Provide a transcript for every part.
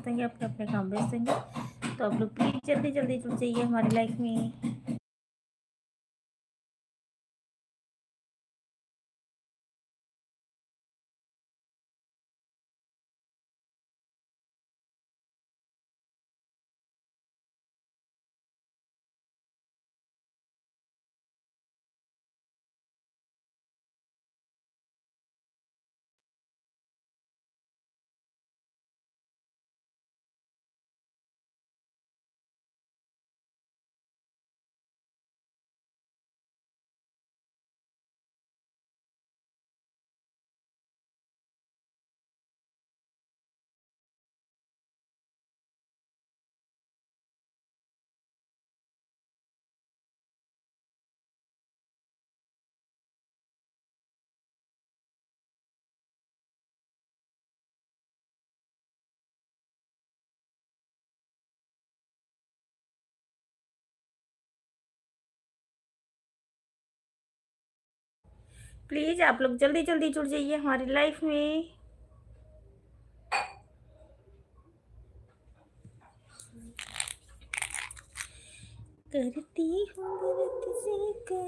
व्यस्त होंगे, अपने अपने काम व्यस्त होंगे। तो आप लोग प्लीज़ जल्दी जल्दी जुड़ जाइए हमारी लाइफ में। प्लीज़ आप लोग जल्दी जल्दी जुड़ जाइए हमारी लाइफ में। करती हूँ व्रत से का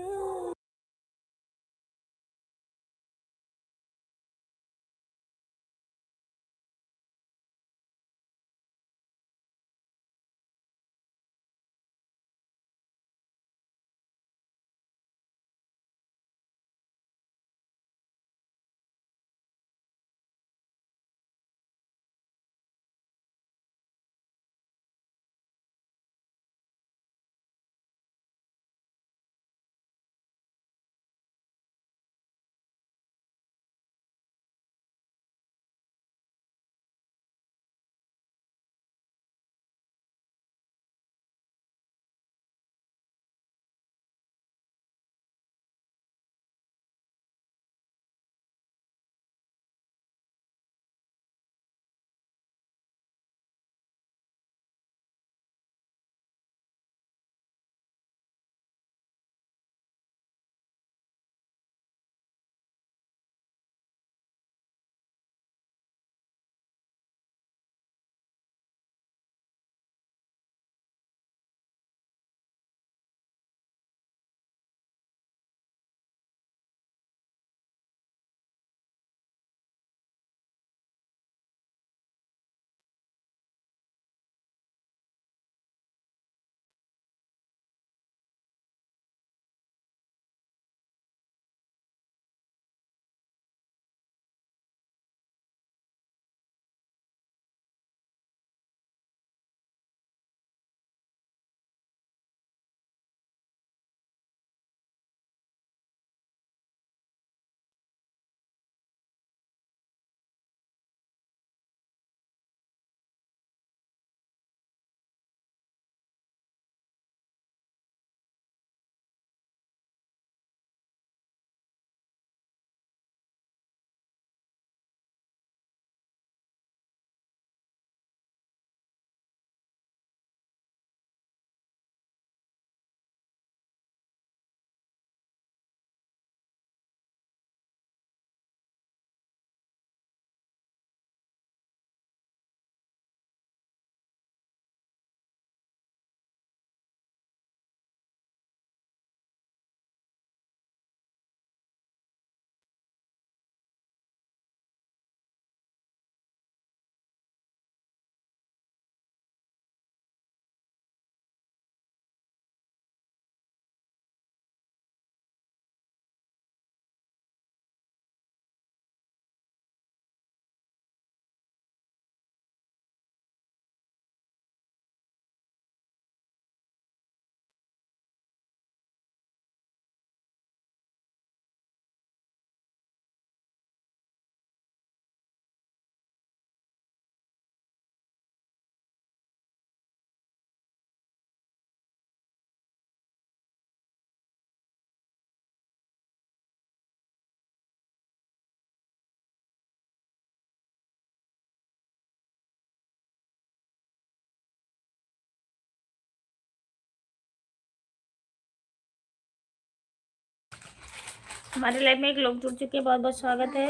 हमारी लाइफ में एक लोग जुड़ चुके हैं, बहुत बहुत स्वागत है।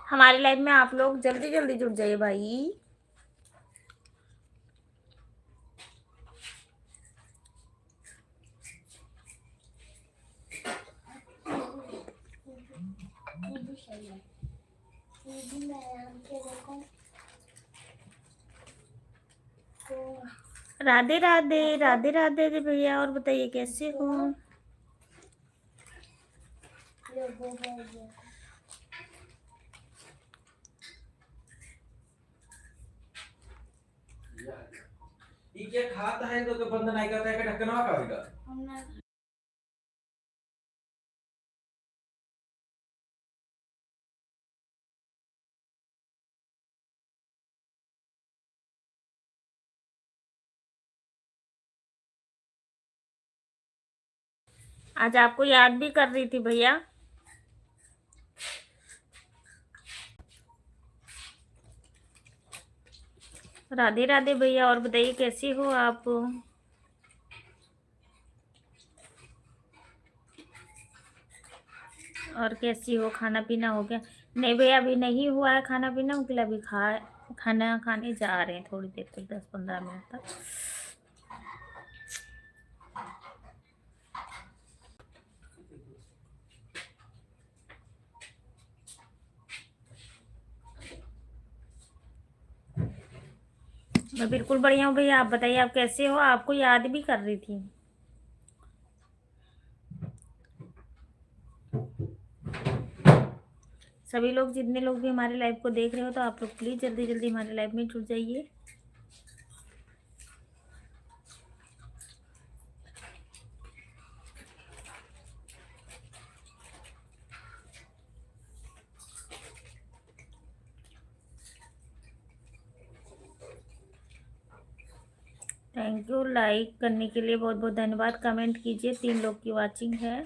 हमारी लाइफ में आप लोग जल्दी जल्दी जुड़ जाइए भाई। राधे राधे राधे राधे जी भैया, और बताइए कैसे हो। ये क्या खाता है तो बंद नहीं करता है, ढक्कन का आज आपको याद भी कर रही थी भैया। राधे राधे भैया, और बताइए कैसी हो आप। और कैसी हो, खाना पीना हो गया। नहीं भैया अभी नहीं हुआ है खाना पीना, मतलब अभी खाना खाने जा रहे हैं थोड़ी देर तक, 10-15 मिनट तक। मैं बिल्कुल बढ़िया हूँ भैया, आप बताइए आप कैसे हो, आपको याद भी कर रही थी। सभी लोग, जितने लोग भी हमारे लाइव को देख रहे हो, तो आप लोग प्लीज जल्दी जल्दी हमारे लाइव में जुड़ जाइए। थैंक यू, लाइक करने के लिए बहुत बहुत धन्यवाद। कमेंट कीजिए, 3 लोग की वाचिंग है।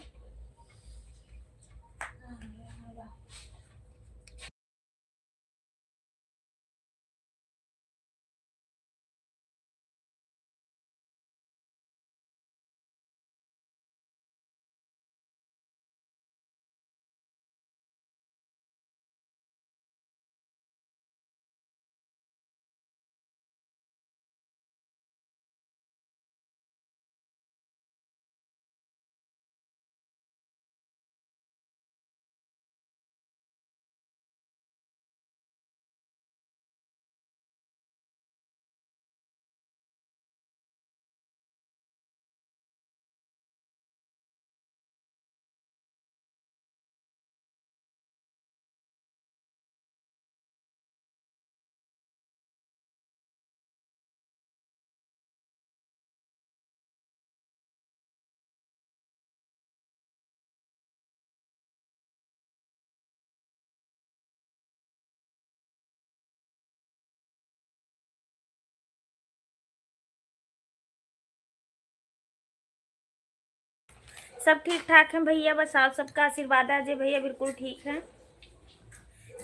सब ठीक ठाक है भैया, बस आप सबका आशीर्वाद है। अजय भैया बिल्कुल ठीक है।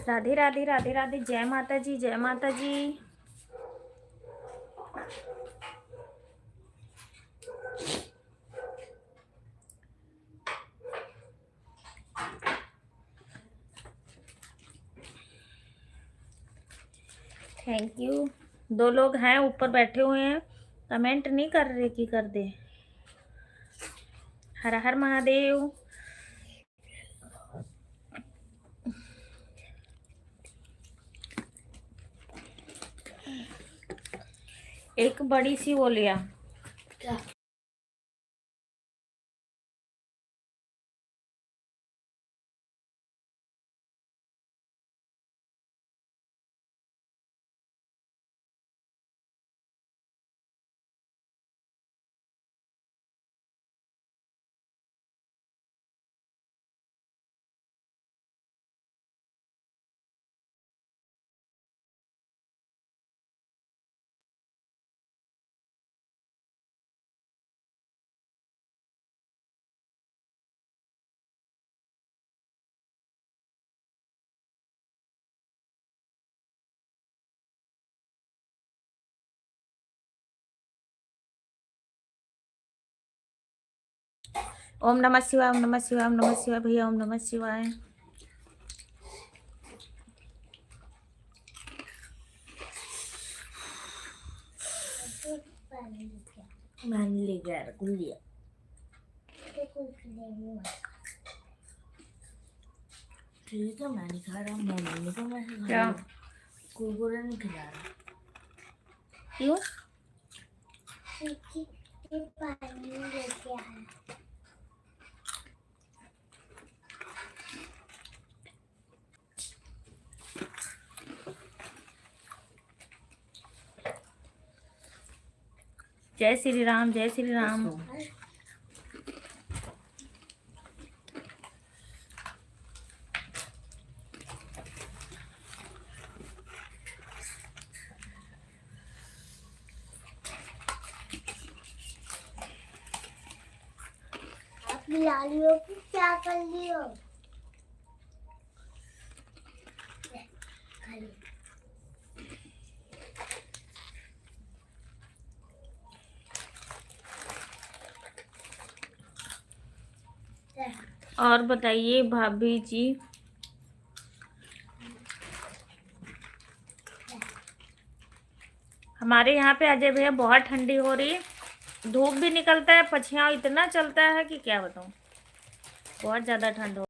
राधे राधे राधे राधे, जय माता जी जय माता जी। Thank you. 2 लोग हैं ऊपर बैठे हुए हैं, कमेंट नहीं कर रहे कि कर दे। हर हर महादेव। एक बड़ी सी वो लिया। क्या? ओम नमः शिवाय, ओम नमः शिवाय, ओम नमः शिवाय भैया, ओम नमः शिवाय। मैंने ले गया गुलिया। ठीक है, मैं नहीं खा रहा, मम्मी को मैं क्या कुरकुरे नहीं खिला रहा। क्यों? पानी लेके आया। जय श्री राम, जय श्री राम। लालियों की क्या कर लियो? और बताइए भाभी जी। हमारे यहाँ पे अजय भैया बहुत ठंडी हो रही है, धूप भी निकलता है, पछियाँ इतना चलता है कि क्या बताऊँ, बहुत ज़्यादा ठंड हो।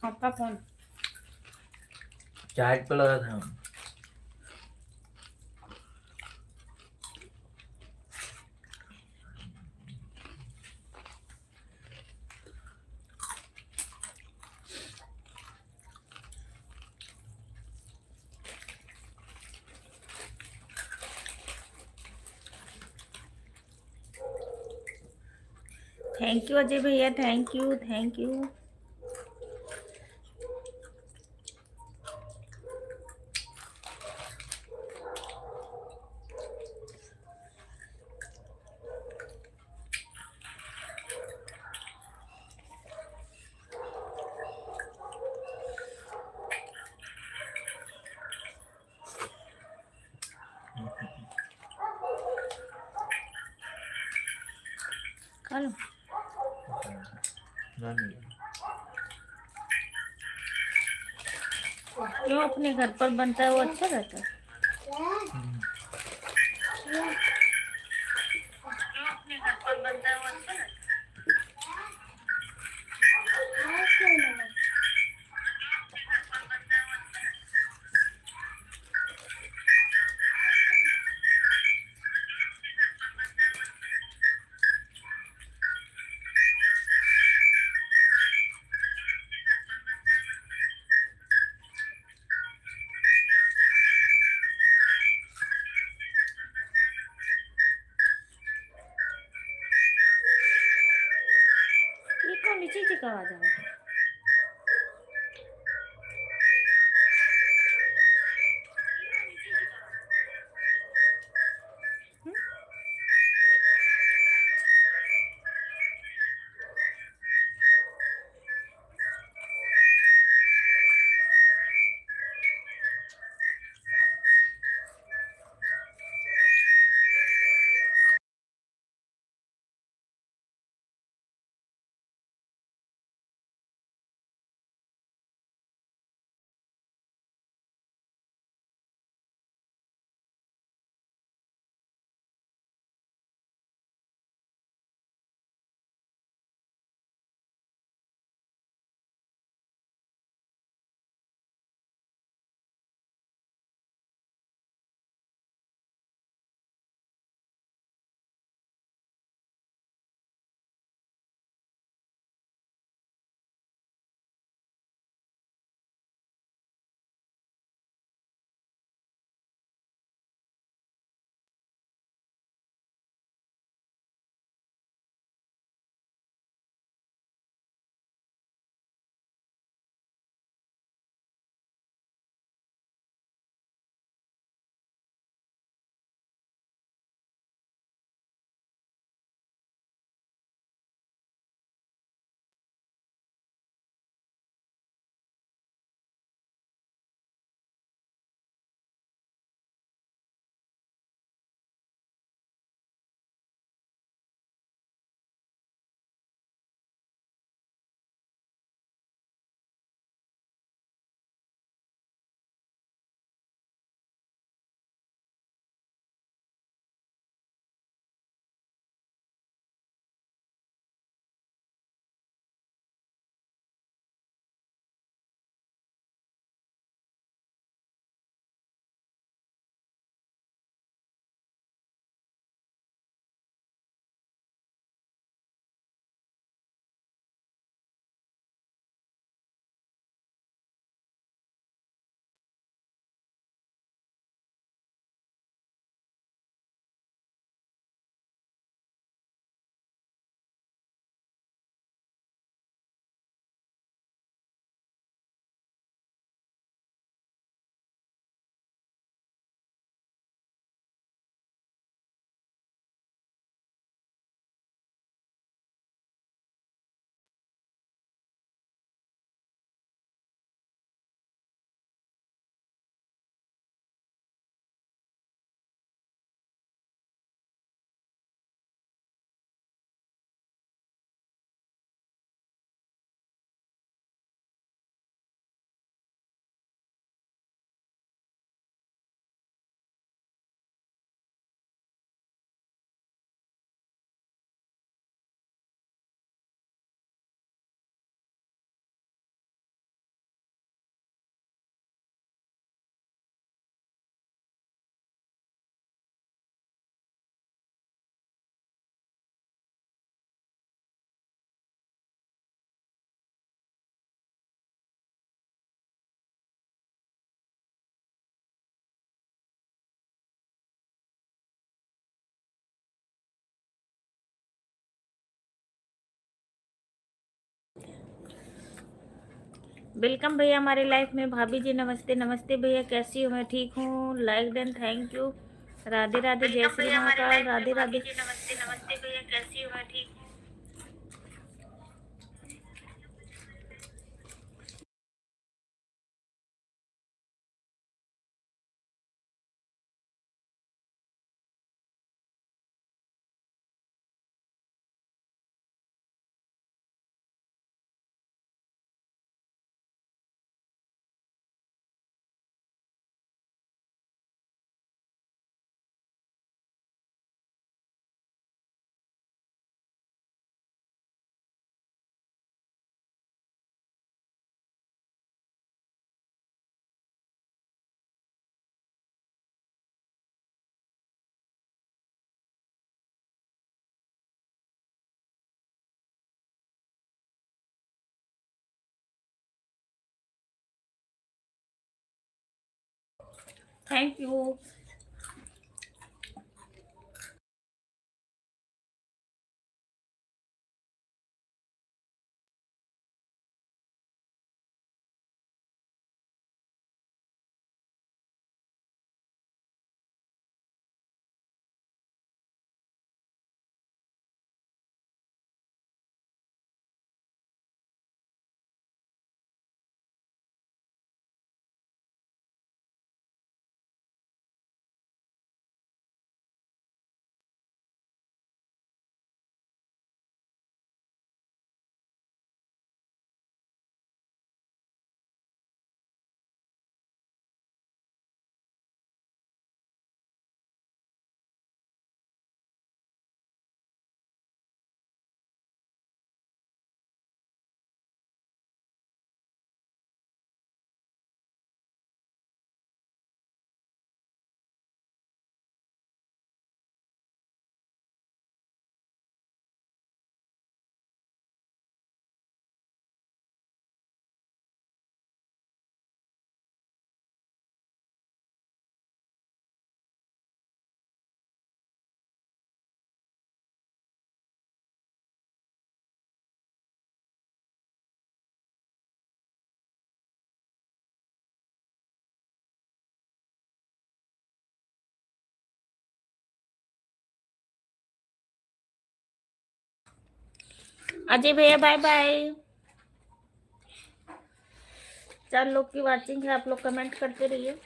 आपका फोन चार्ज पे लगा था। थैंक यू अजय भैया, थैंक यू, थैंक यू। खा लो। जो अपने घर पर बनता है वो अच्छा रहता है। जो अपने घर पर बनता है वो अच्छा रहता है। ये कौन नीचे की आवाज आ रही है? वेलकम भैया हमारे लाइफ में। भाभी जी नमस्ते। नमस्ते भैया, कैसी हो? मैं ठीक हूँ। Like and thank you. Radhe Radhe, जय वेलकम श्री भैया हमारे महाकाल। लाइफ में। राधे भाभी राधे। जी नमस्ते। नमस्ते भैया, कैसी हो? मैं ठीक हूँ। Thank you. अजय भैया बाय बाय। 4 लोग की वाचिंग है, आप लोग कमेंट करते रहिए।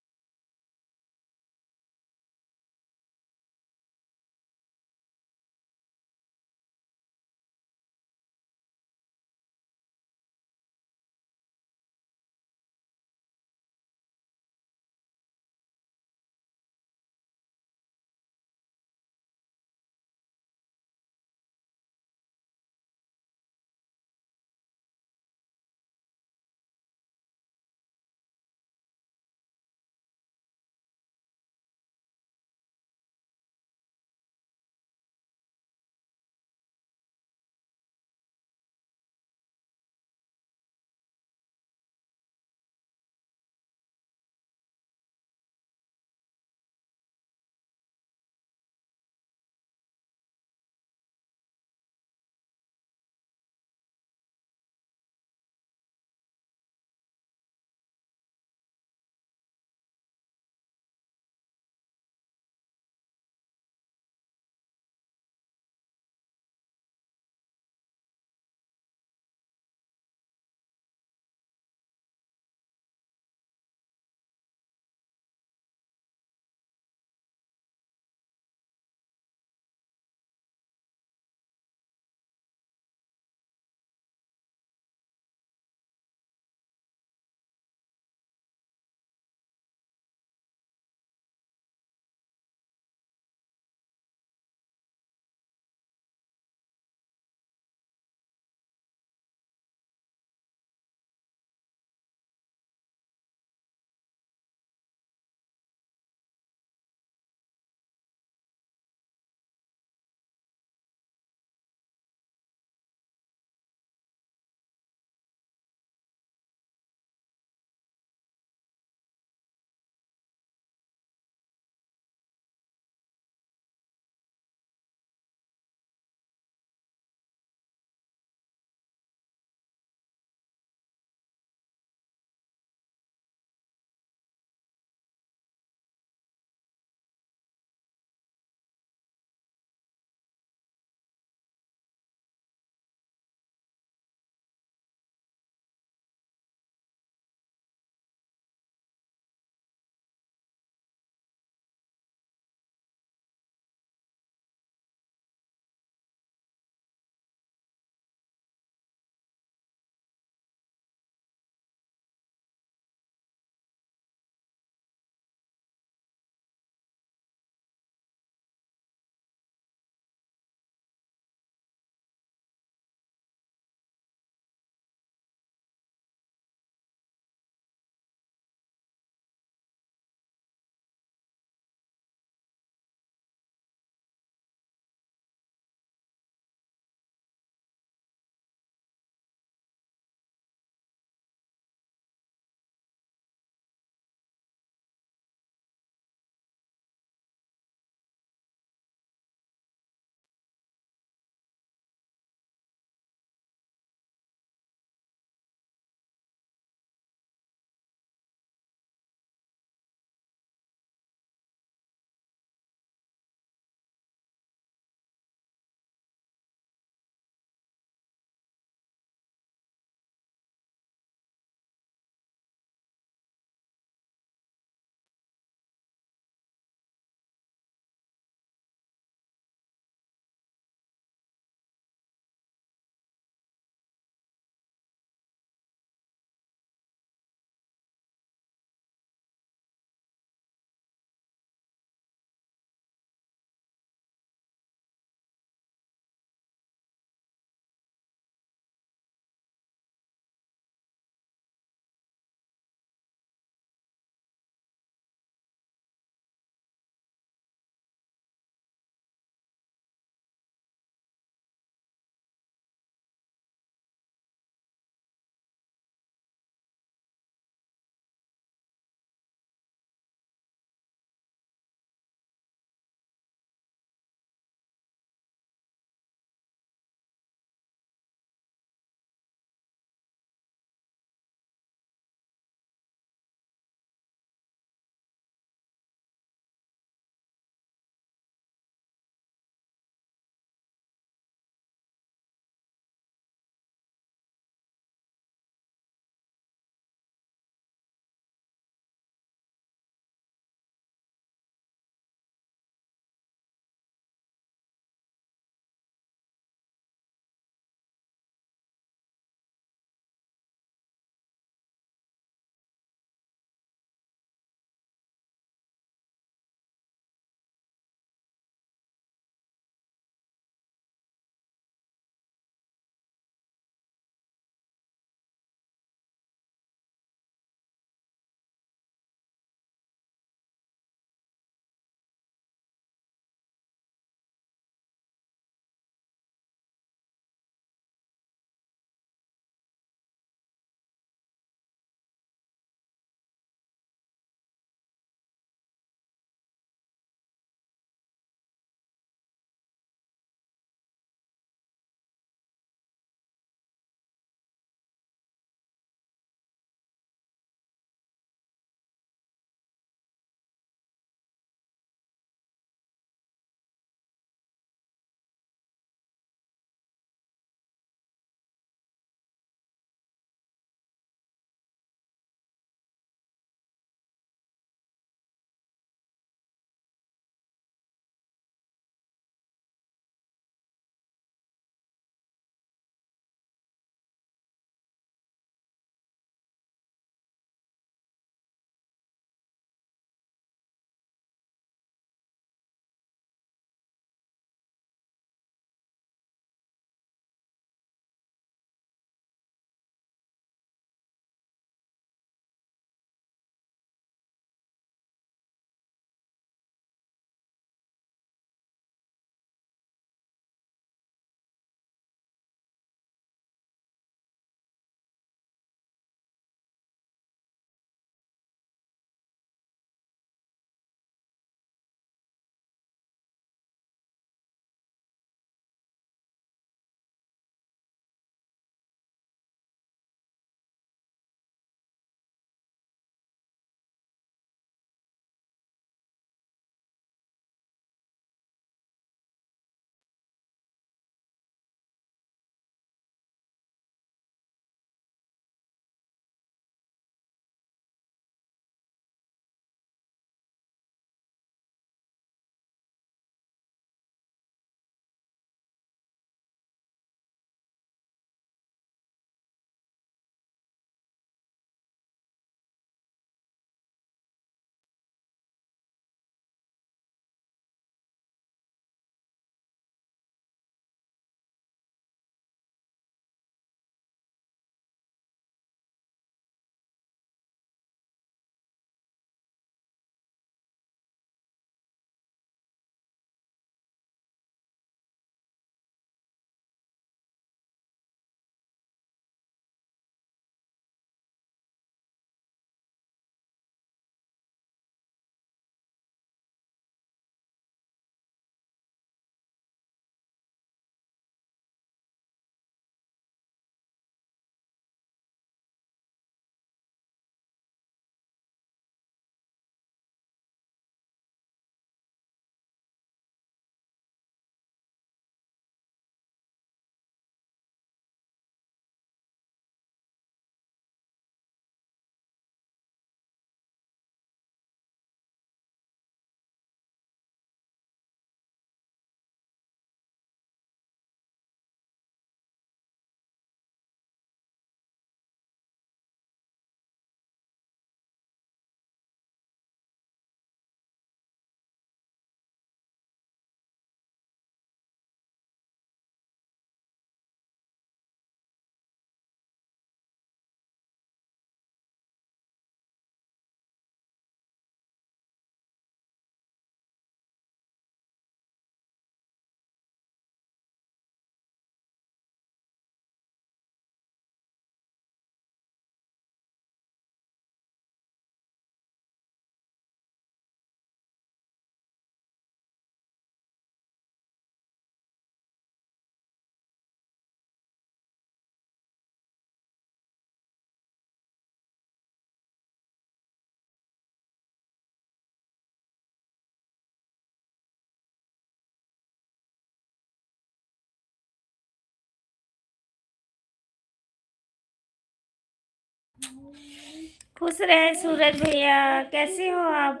खुश रहे सूरज भैया, कैसे हो आप?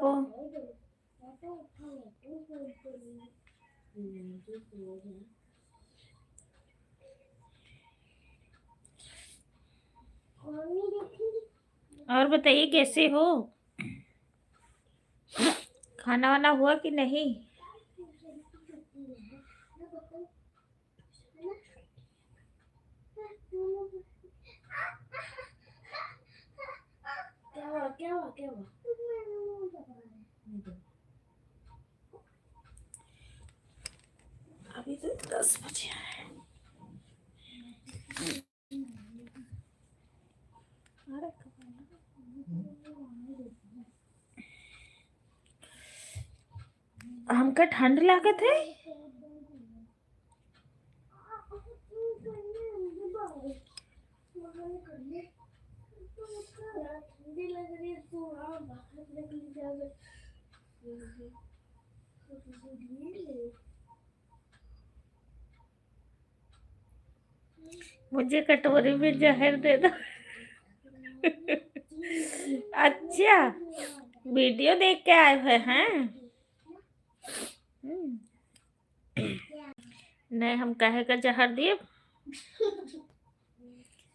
और बताइए कैसे हो? खाना वाना हुआ कि नहीं? क्या हुआ? अभी तो 10 बजे है। हमका ठंड लागत है। मुझे कटोरी में जहर दे दो। अच्छा, वीडियो देख के आए हुए हैं? नहीं, हम काहे का जहर दिए?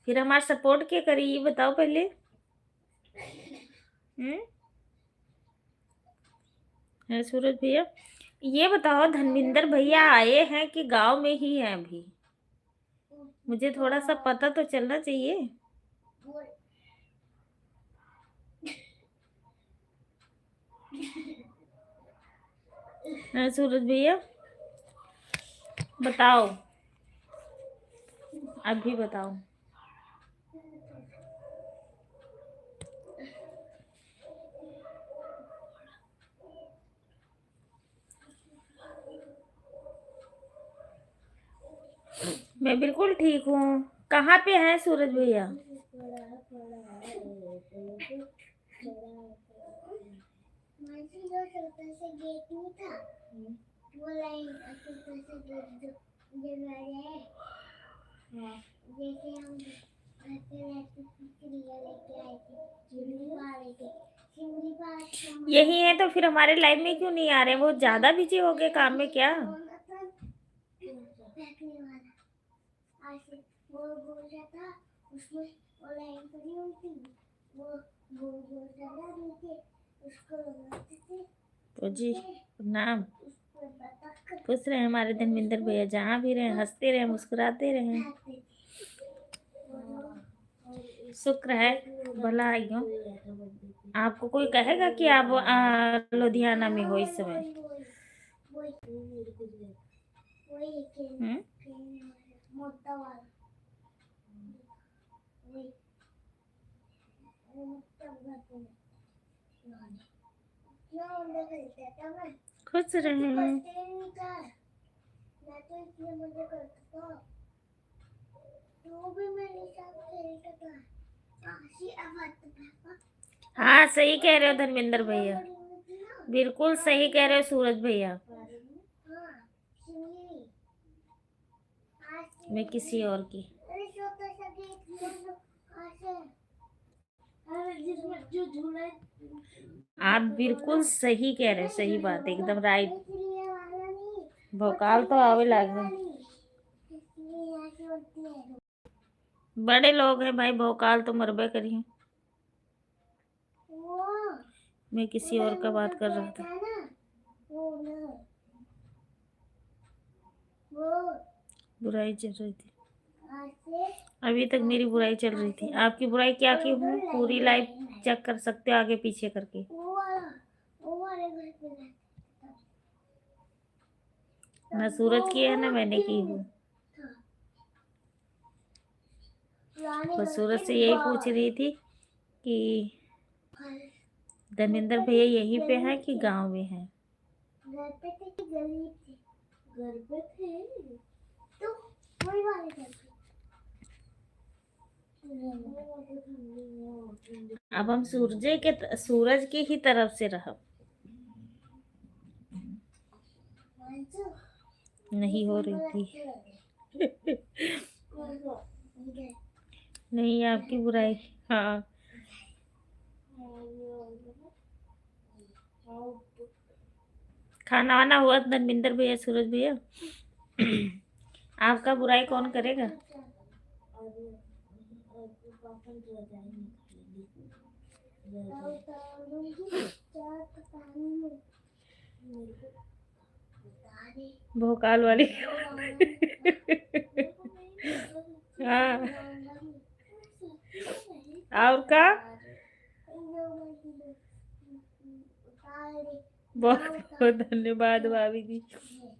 फिर हमारा सपोर्ट क्या करी, ये बताओ पहले। है सूरज भैया, ये बताओ धर्मेंद्र भैया आए हैं कि गांव में ही हैं अभी? मुझे थोड़ा सा पता तो चलना चाहिए। है सूरज भैया, बताओ, अभी बताओ। मैं बिल्कुल ठीक हूँ। कहाँ पे हैं सूरज भैया? यही है तो फिर हमारे लाइफ में क्यों नहीं आ रहे? वो ज्यादा बिजी हो गए काम में क्या? तो जी नाम खुश रहे हमारे धर्मेंद्र भैया, जहाँ भी रहे हंसते रहे, मुस्कुराते रहे। शुक्र है भला आई हो। आपको कोई कहेगा कि आप लुधियाना में हो इस समय? खुश रहे। हाँ सही कह रहे हो धर्मेंद्र भैया, बिल्कुल सही कह रहे हो सूरज भैया। मैं किसी और की। आप बिल्कुल सही कह रहे हो, सही बात, एकदम राइट। भोकाल तो आवे लगे। बड़े लोग हैं भाई, भोकाल तो मरबे करिए। मैं किसी और का बात कर रहा था। बुराई चल रही थी, अभी तक मेरी बुराई चल रही थी। आपकी बुराई क्या की हूँ? पूरी लाइफ चेक कर सकते हो आगे पीछे करके। ना सूरज की है ना मैंने की हूँ। बस सूरज से यही पूछ रही थी कि धर्मेंद्र भैया यहीं पे हैं कि गांव में हैं? घर पे थे कि गली थे? घर पे थे तो वही वाले घर पे। अब हम सूरज की ही तरफ से रह नहीं हो रही थी। नहीं आपकी बुराई, हाँ खाना वाना हुआ धर्मेंद्र भैया, सूरज भैया? आपका बुराई कौन करेगा? भोकाल वाली। हाँ। और का बहुत बहुत धन्यवाद भाभी जी।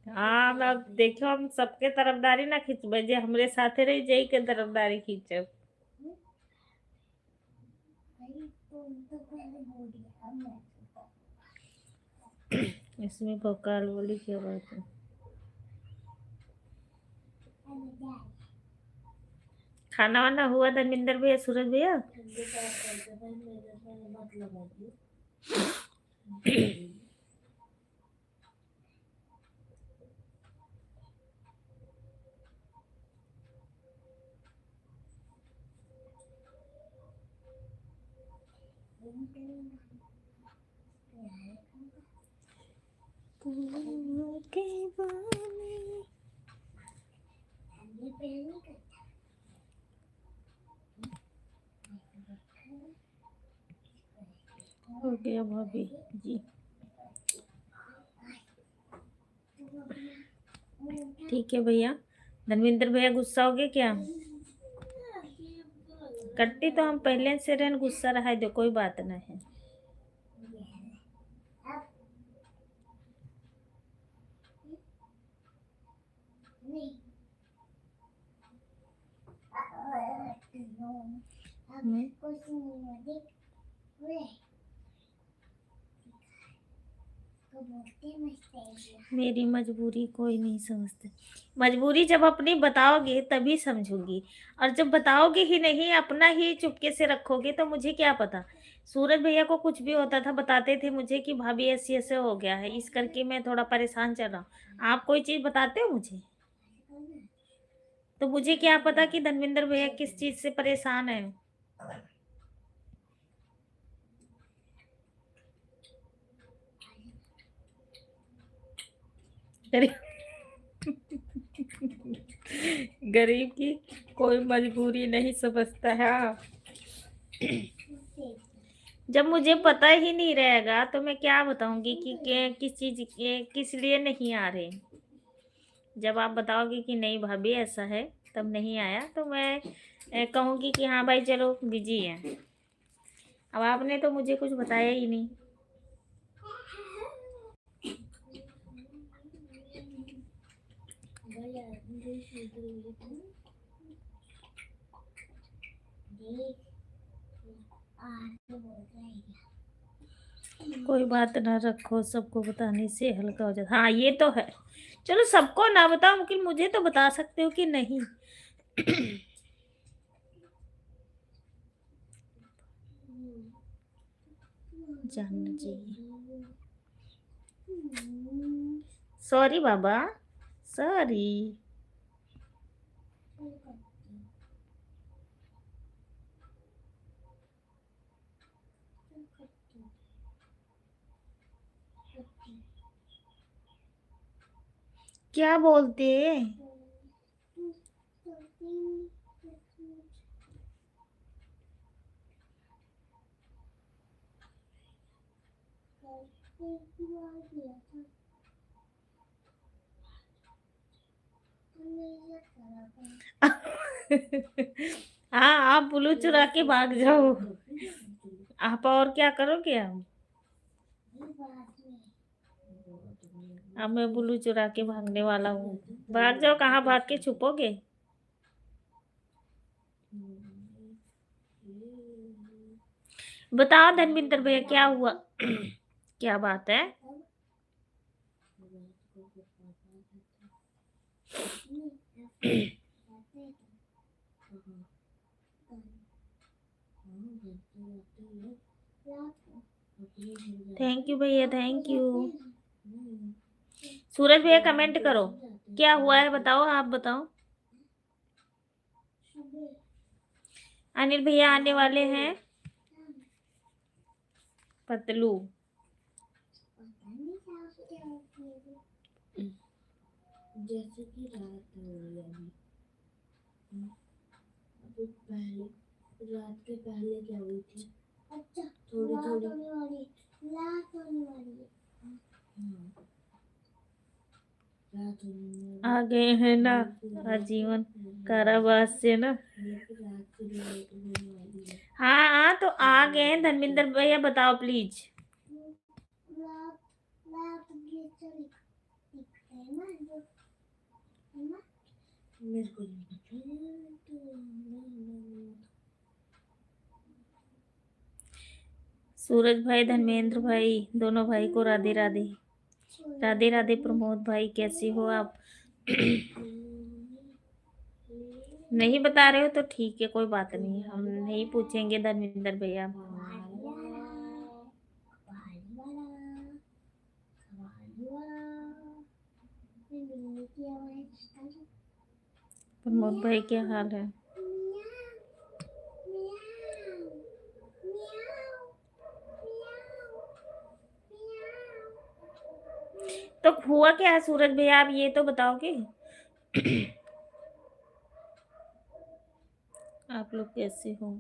हाँ, मैं अब देखो हम सबके तरफदारी ना खींचबे, जे हमरे साथे रही जई के तरफदारी खींचब। इसमें भोकाल वाली क्या बात है? खाना वाना हुआ धर्मेंद्र भैया, सूरज भैया? हो गया भाभी जी। ठीक है भैया। धर्मेंद्र भैया गुस्सा हो गए क्या? कट्टी तो हम पहले से रहन गुस्सा रहा दो, कोई बात ना है। मेरी मजबूरी कोई नहीं समझते। मजबूरी जब अपनी बताओगे तभी समझूंगी, और जब बताओगे ही नहीं, अपना ही चुपके से रखोगे, तो मुझे क्या पता। सूरज भैया को कुछ भी होता था बताते थे मुझे कि भाभी ऐसे ऐसे हो गया है, इस करके मैं थोड़ा परेशान चल रहा हूँ। आप कोई चीज बताते हो मुझे, तो मुझे क्या पता कि धर्मेंद्र भैया किस चीज से परेशान है। गरीब की कोई मजबूरी नहीं समझता है। जब मुझे पता ही नहीं रहेगा तो मैं क्या बताऊंगी कि किस चीज किस लिए नहीं आ रहे। जब आप बताओगे कि नहीं भाभी ऐसा है, तब नहीं आया, तो मैं कहूंगी कि हाँ भाई चलो बिजी है। अब आपने तो मुझे कुछ बताया ही नहीं। कोई बात ना रखो, सबको बताने से हल्का हो जाता। हाँ ये तो है। चलो सबको ना बताओ, लेकिन मुझे तो बता सकते हो कि नहीं। जानना चाहिए। सॉरी बाबा, सॉरी। क्या बोलते? हाँ, आप ब्लू चुरा के भाग जाओ। आप और क्या करोगे आप? अब मैं ब्लू चुरा के भागने वाला हूँ। भाग जाओ, कहाँ भाग के छुपोगे? बताओ धर्मेंद्र भैया क्या हुआ? क्या बात है? थैंक यू भैया, थैंक यू। सूरज भैया कमेंट करो, क्या हुआ है बताओ, आप बताओ। अनिल भैया आने वाले हैं। पतलू। जैसे कि रात हो रही है अभी पहले रात के पहले क्या हुई थी। अच्छा थोड़ी थोड़ी रात होने वाली है। रात होने वाली आ गए हैं ना आजीवन कारावास से ना। रात होने वाली है। हाँ हाँ तो आ गए हैं। धर्मेंद्र भैया बताओ प्लीज। मेरे को नहीं सूरज भाई धर्मेंद्र भाई दोनों भाई को राधे राधे। राधे राधे प्रमोद भाई कैसे हो आप। नहीं बता रहे हो तो ठीक है कोई बात नहीं, हम नहीं पूछेंगे धर्मेंद्र भैया। प्रमोद भाई क्या हाल है। तो हुआ क्या है सूरज भैया, आप ये तो बताओगे। आप लोग कैसे हो।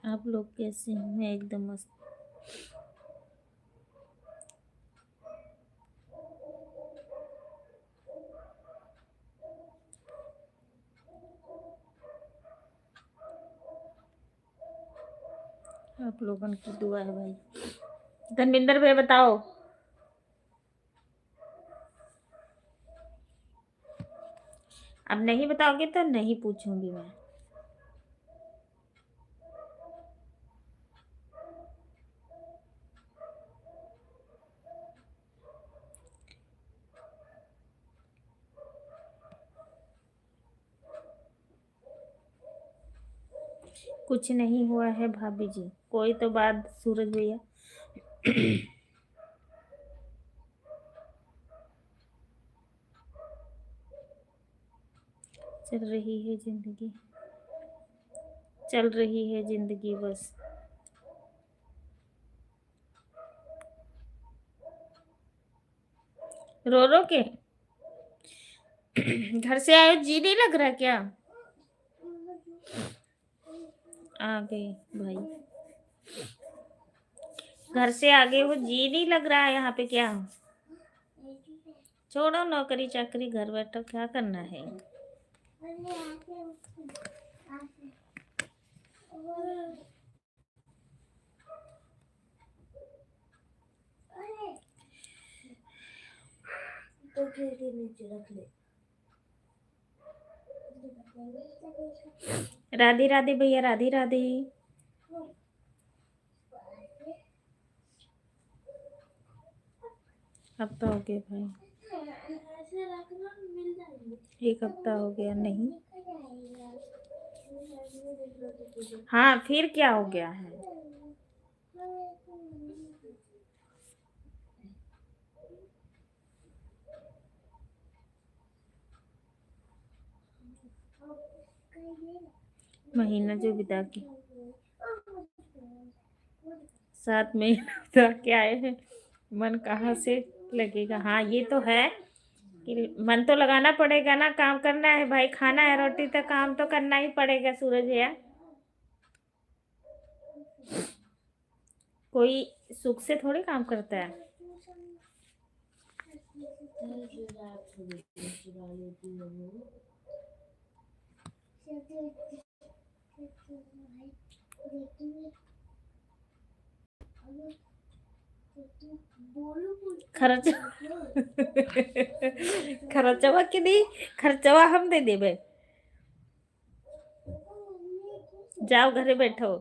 आप लोग कैसे हैं। मैं एकदम मस्त। आप लोगों की दुआ है भाई। धर्मेंद्र भाई बताओ। अब नहीं बताओगे तो नहीं पूछूंगी मैं। कुछ नहीं हुआ है भाभी जी, कोई तो बात सूरज भैया। चल रही है जिंदगी, चल रही है जिंदगी बस। रो रो के घर से आए हो, जी नहीं लग रहा क्या। आ गए भाई, घर से आ गए हो, जी नहीं लग रहा है यहाँ पे क्या। छोड़ो नौकरी चाकरी, घर बैठो क्या करना है। तो खिड़की नीचे रख ले। राधे राधे भैया, राधे राधे। हफ्ता हो गया भाई, ऐसे रखना मिल जाएंगे। एक हफ्ता हो गया नहीं। हाँ फिर क्या हो गया है। महीना जो बिता के 7 महीना बिता के आए हैं, मन कहाँ से लगेगा। हाँ ये तो है कि मन तो लगाना पड़ेगा ना, काम करना है भाई, खाना है रोटी, तो काम तो करना ही पड़ेगा सूरज भैया। कोई सुख से थोड़ी काम करता है। खर्च खर्चवा के दी, खर्चवा हम दे देबे। जाओ घरे बैठो।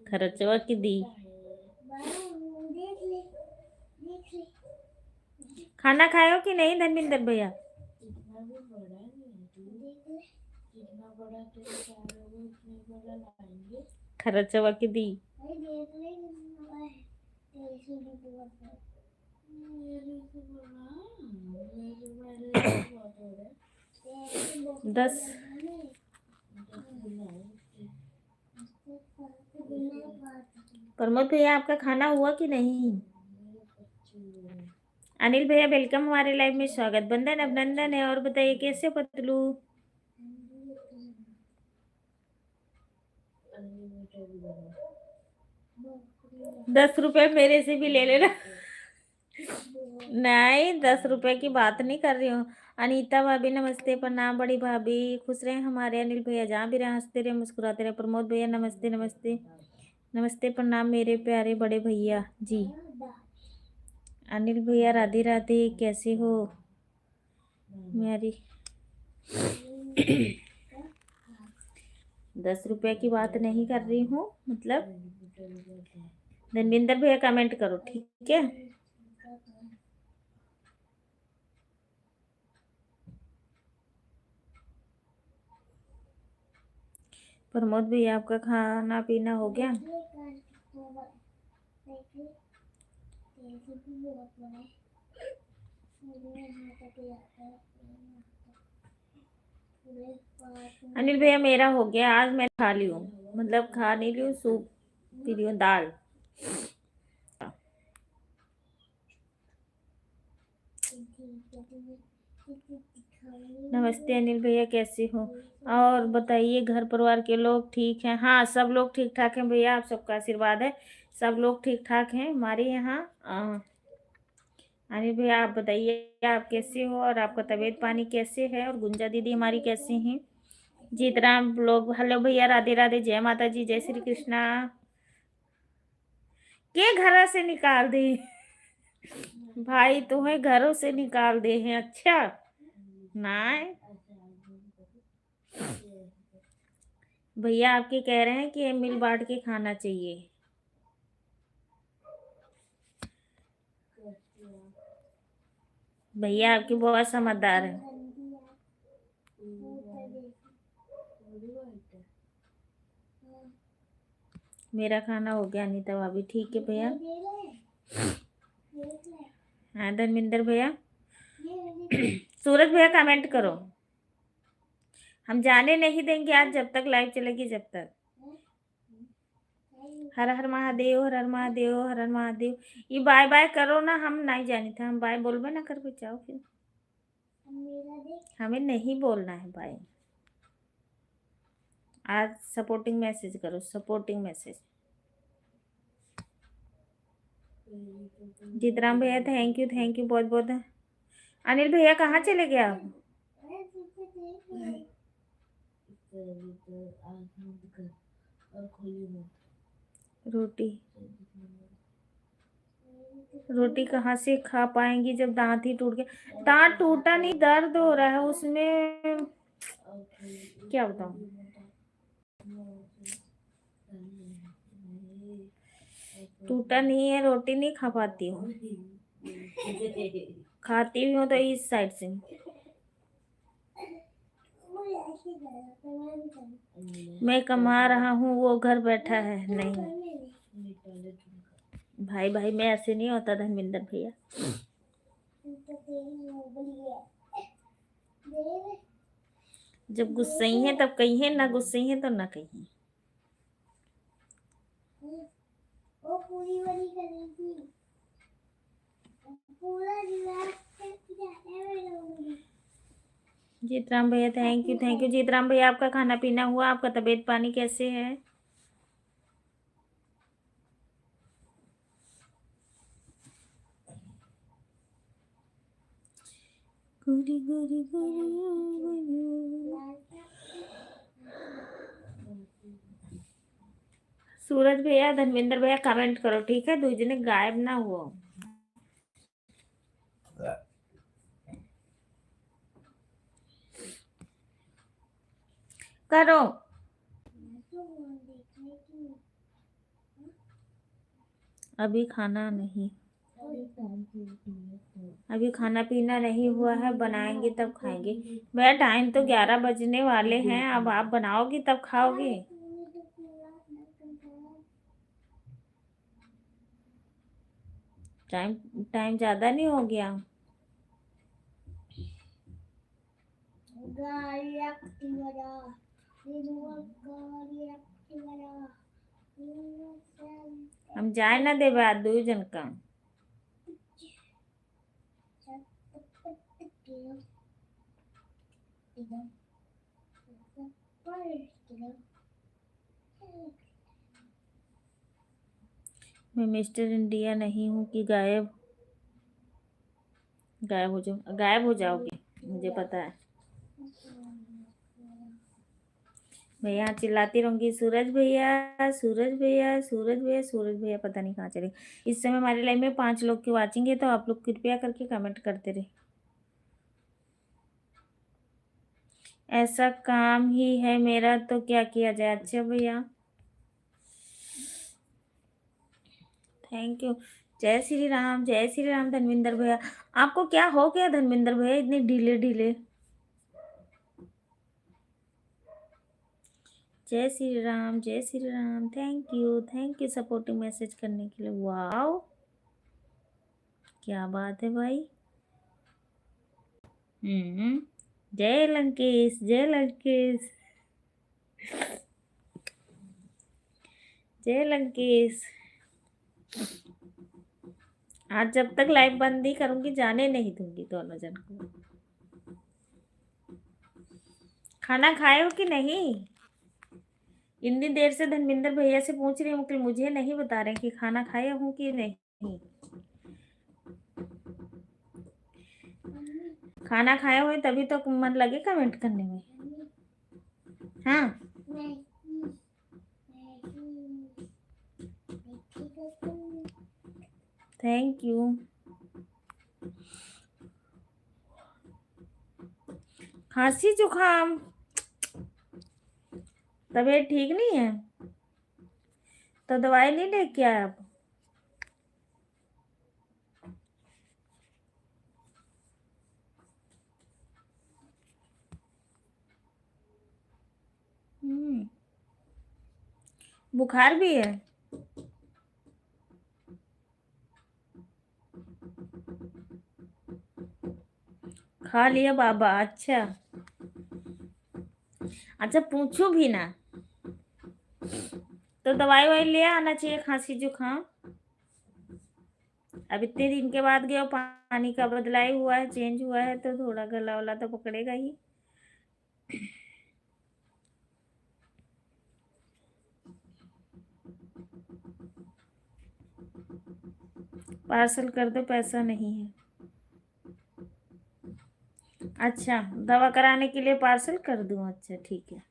खर्चवा की दी। खाना खाए हो कि नहीं धर्मेंद्र भैया। जितना बड़ा तुम चाहोगे उतने बड़ा लाएंगे। खर्चवा की दी। मेरे को बोला मेरे को बहुत हो रहा है 10। प्रमोद भैया आपका खाना हुआ कि नहीं? अनिल भैया वेलकम हमारे लाइव में, स्वागत। बंधन अभिनंदन है। और बताइए कैसे हो पतलू? 10 रुपए मेरे से भी ले लेना। नहीं, 10 रुपए की बात नहीं कर रही हूँ। अनीता भाभी नमस्ते, प्रणाम बड़ी भाभी, खुश रहे हमारे अनिल भैया, जहाँ भी रहे हंसते रहे मुस्कुराते रहे। प्रमोद भैया नमस्ते नमस्ते नमस्ते, प्रणाम मेरे प्यारे बड़े भैया जी। अनिल भैया राधे राधे, कैसे हो मेरी? 10 रुपए की बात नहीं कर रही हूँ, मतलब धनविंदर भैया कमेंट करो, ठीक है? प्रमोद भैया आपका खाना पीना हो गया? अनिल भैया मेरा हो गया, आज मैं खा ली हूँ, मतलब खा नहीं ली हूँ, सूप पी ली हूँ, दाल। नमस्ते अनिल भैया, कैसे हो? और बताइए घर परिवार के लोग ठीक हैं? हाँ, सब लोग ठीक ठाक हैं भैया, आप सबका आशीर्वाद है, सब लोग ठीक ठाक हैं हमारे यहाँ। अनिल भैया आप बताइए आप कैसे हो और आपका तबीयत पानी कैसे है, और गुंजा दीदी हमारी कैसी हैं? जीतराम लोग हेलो भैया, राधे राधे, जय माता जी, जय श्री कृष्णा। के घर से निकाल दे भाई, तुम्हें घरों से निकाल दे हैं? अच्छा ना, भैया आपके कह रहे हैं कि मिल बांट के खाना चाहिए। भैया आपकी बहुत समझदार है। मेरा खाना हो गया अनीता भाभी, ठीक है भैया। हाँ धर्मेंद्र भैया। सूरज भैया कमेंट करो, हम जाने नहीं देंगे आज जब तक लाइव चलेगी, जब तक। हर हर महादेव, हर हर महादेव, हर हर महादेव। ये बाय बाय करो ना, हम नहीं जाने थे, हम बाय बोलबे ना कर जाओ फिर। हमें नहीं बोलना है बाय। आज सपोर्टिंग मैसेज करो, सपोर्टिंग मैसेज। जीतराम भैया थैंक यू बहुत बहुत। अनिल भैया कहाँ चले गए आप? रोटी रोटी कहाँ से खा पाएंगी जब दांत ही टूट गए? दांत टूटा नहीं, दर्द हो रहा है उसमें, क्या बताऊं। टूटा नहीं है, रोटी नहीं खा पाती हूँ, खाती हूँ तो इस साइड से। मैं कमा रहा हूँ, वो घर बैठा है। नहीं भाई भाई मैं ऐसे नहीं होता धर्मेंद्र भैया। जब गुस्से हैं तब कहिए, ना गुस्से हैं तो ना कहिए। वो पूरी बड़ी करेगी, पूरा जीतराम भैया थैंक यू जीतराम भैया, आपका खाना पीना हुआ, आपका तबीयत पानी कैसे है? गोरी गोरी सूरज भैया धर्मेंद्र भैया कमेंट करो, ठीक है? दो जने गायब ना हुआ करो। अभी खाना नहीं, अभी खाना पीना नहीं हुआ है, बनाएंगे तब खाएंगे। भैया टाइम तो 11 बजने वाले हैं, अब आप बनाओगी तब खाओगे। टाइम टाइम ज्यादा नहीं हो गया? गाड़ी एक्टिवा गाड़ी एक्टिवा हम जाए ना देवे आज दो जन का। मैं मिस्टर इंडिया नहीं हूँ कि गायब गायब हो जाओगे, मुझे पता है। मैं यहाँ चिल्लाती रहूंगी, सूरज भैया सूरज भैया सूरज भैया सूरज भैया, पता नहीं कहाँ चले। इस समय हमारे लाइव में 5 लोग की वाचिंग है, तो आप लोग कृपया करके कमेंट करते रहे। ऐसा काम ही है मेरा, तो क्या किया जाए। अच्छा भैया, थैंक यू। जय श्री राम धर्मेंद्र भैया। आपको क्या हो गया धर्मेंद्र भैया, इतने ढीले ढीले। जय श्री राम जय Shri Ram. Thank you supporting message करने के लिए। वाओ, क्या बात है भाई। जय लंकेश जय लंकेश जय लंकेश। आज जब तक लाइव बंद नहीं करूंगी जाने नहीं दूंगी दोनों जन को। खाना खाए हो कि नहीं? इतनी देर से धर्मेंद्र भैया से पूछ रही हूँ कि मुझे नहीं बता रहे कि खाना खाए हूँ कि नहीं। खाना खाए हुए तभी तो मन लगे कमेंट करने में। हाँ, थैंक यू। खांसी जुकाम, तबीयत ठीक नहीं है तो दवाई नहीं लेके आए आप? बुखार भी है? खा लिया बाबा? अच्छा अच्छा, पूछो भी ना तो दवाई वाई ले आना चाहिए खांसी जुकाम। अब इतने दिन के बाद गए, पानी का बदलाव हुआ है, चेंज हुआ है, तो थोड़ा गला वाला तो पकड़ेगा ही। पार्सल कर दो, पैसा नहीं है। अच्छा, दवा कराने के लिए पार्सल कर दूं? अच्छा ठीक है,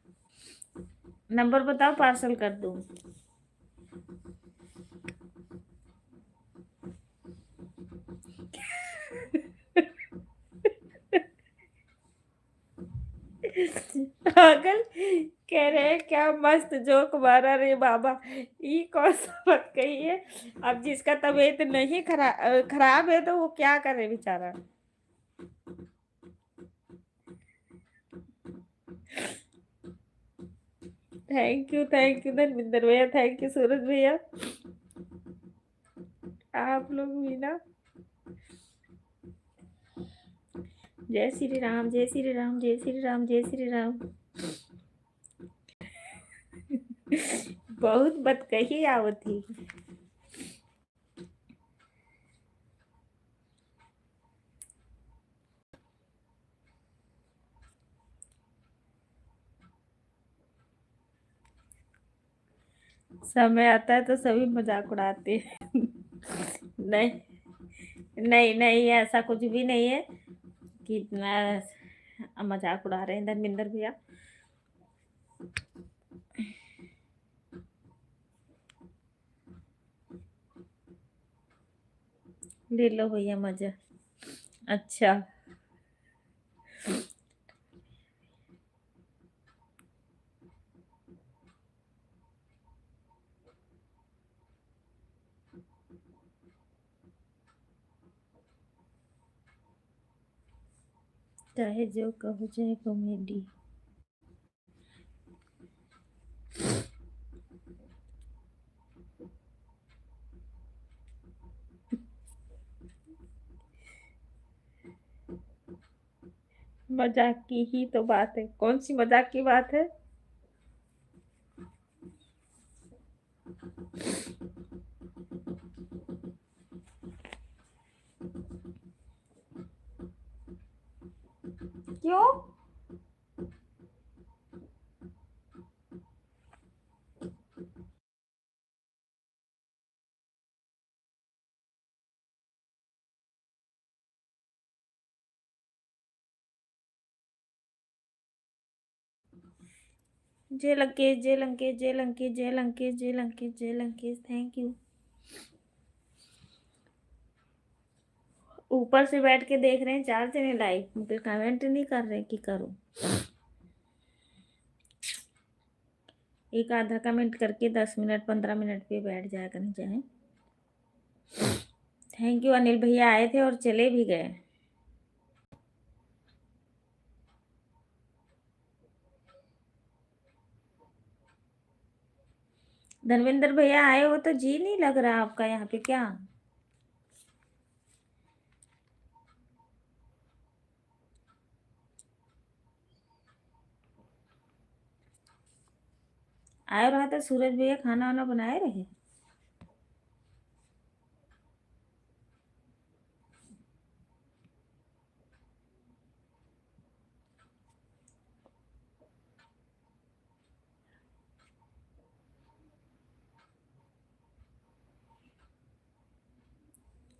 नंबर बताओ, पार्सल कर दूं। पागल कह रहे हैं, क्या मस्त जोक मारा रे बाबा। ये कौन सा बात कही है। अब जिसका तबीयत नहीं खराब है तो वो क्या करे बेचारा। थैंक यू धर्मेंद्र भैया, थैंक यू सूरज भैया, आप लोग भी ना। जय श्री राम जय श्री राम जय श्री राम जय श्री राम। बहुत बात कही आवती। समय आता है तो सभी मजाक उड़ाते हैं। नहीं नहीं नहीं, ऐसा कुछ भी नहीं है कि इतना मजाक उड़ा रहे हैं धर्मेंद्र भैया। ले लो भैया मजा। अच्छा, चाहे जो कहो चाहे कॉमेडी। मजाक की ही तो बात है। कौन सी मजाक की बात है? क्यों? जेल अंकेश, जेल अंकेश, जेल अंकेश, जेल अंकेश, जेल अंकेश, जेल अंकेश, थैंक यू। ऊपर से बैठ के देख रहे हैं 4 जने लाइव, मुझे कमेंट नहीं कर रहे कि करो। एक आधा कमेंट करके 10 मिनट 15 मिनट पे बैठ जाया करें चाहे। Thank you. अनिल भैया आए थे और चले भी गए। धर्मेंद्र भैया आए हो तो जी नहीं लग रहा आपका यहाँ पे क्या? आए रहा था सूरज भैया, खाना वाना बनाए रहे।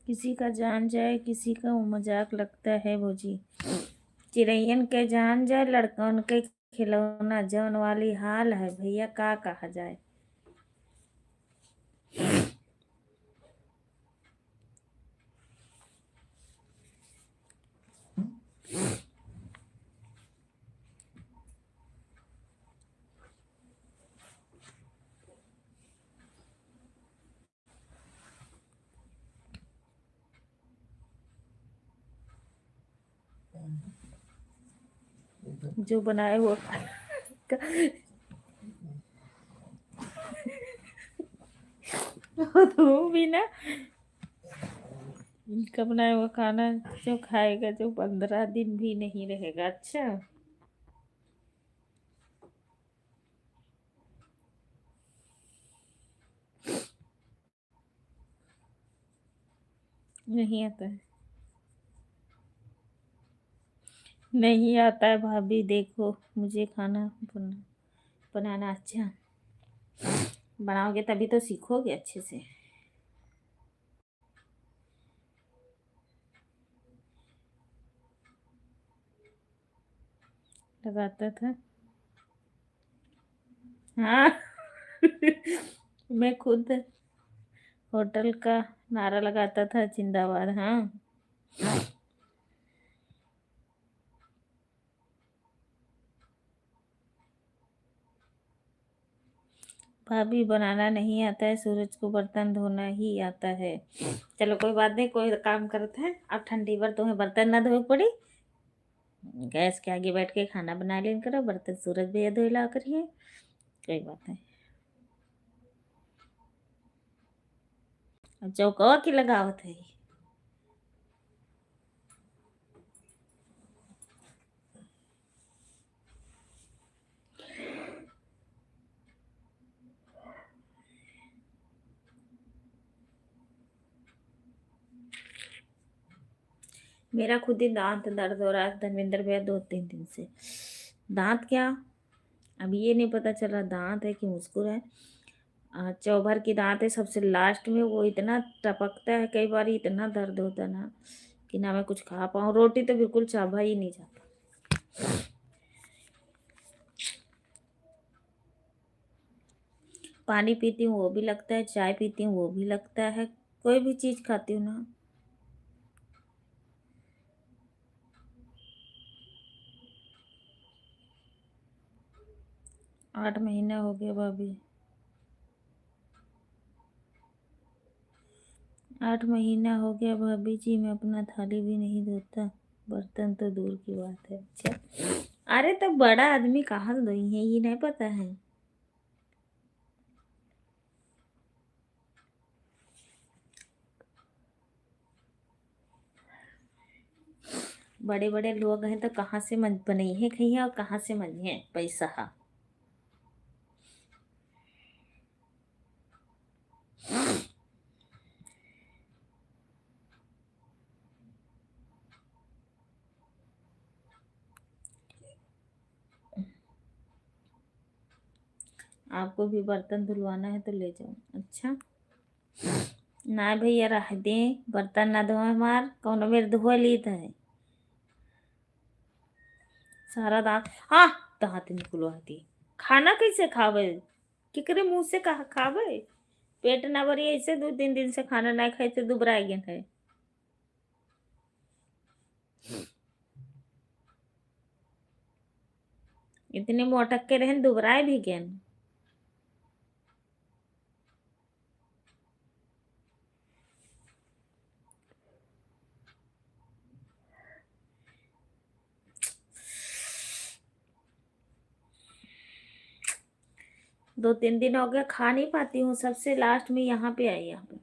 किसी का जान जाए किसी का वो मजाक लगता है भोजी। चिड़ैयन के जान जाए लड़कन के खिलौना, जौन वाली हाल है भैया का कहा जाए। जो बनाए हुआ तो भी ना, इनका बनाया हुआ खाना जो खाएगा जो 15 दिन भी नहीं रहेगा। अच्छा, नहीं आता है, नहीं आता है भाभी। देखो मुझे खाना बनाना अच्छा बनाओगे तभी तो सीखोगे अच्छे से। लगाता था। हाँ मैं खुद होटल का नारा लगाता था, जिंदाबाद। हाँ, भाभी बनाना नहीं आता है, सूरज को बर्तन धोना ही आता है। चलो कोई बात नहीं, कोई काम करते हैं। अब ठंडी बार तुम्हें बर्तन ना धोए पड़ी, गैस के आगे बैठ के खाना बना लेन करो, बर्तन सूरज भैया धोए ला करिए, कोई बात नहीं। अब चौकवा की लगावत है। मेरा खुद ही दांत दर्द हो रहा है धर्मेंद्र भैया 2-3 दिन से। दांत क्या, अभी ये नहीं पता चला दांत है कि मुस्कुर है। चौभर की दांत है सबसे लास्ट में, वो इतना टपकता है कई बार, इतना दर्द होता है ना कि ना मैं कुछ खा पाऊँ। रोटी तो बिल्कुल चाभा ही नहीं जाता। पानी पीती हूँ वो भी लगता है, चाय पीती हूँ वो भी लगता है, कोई भी चीज़ खाती हूँ ना। आठ महीना हो गया भाभी, 8 महीना हो गया भाभी जी, मैं अपना थाली भी नहीं धोता, बर्तन तो दूर की बात है। अच्छा, अरे तो बड़ा आदमी कहाँ से धोई है, ये नहीं पता है? बड़े बड़े लोग हैं तो कहाँ से मन बनी है कहीं और कहाँ से मनी है पैसा। आपको भी बर्तन धुलवाना है तो ले जाओ। अच्छा ना भैया रह दे, बर्तन ना धोए हमार कौन मेरे धोआ ली है सारा दांत। हाँ दांत निकलवाती। खाना कैसे खावे, केकरे मुंह से कहा खावे। पेट ना भरी ऐसे 2-3 दिन से खाना ना खाए तो दुबरा गए है। इतने मोटक के रहन दुबराए भी गए। दो तीन दिन हो गया खा नहीं पाती हूँ, सबसे लास्ट में यहाँ पे आई। यहाँ पे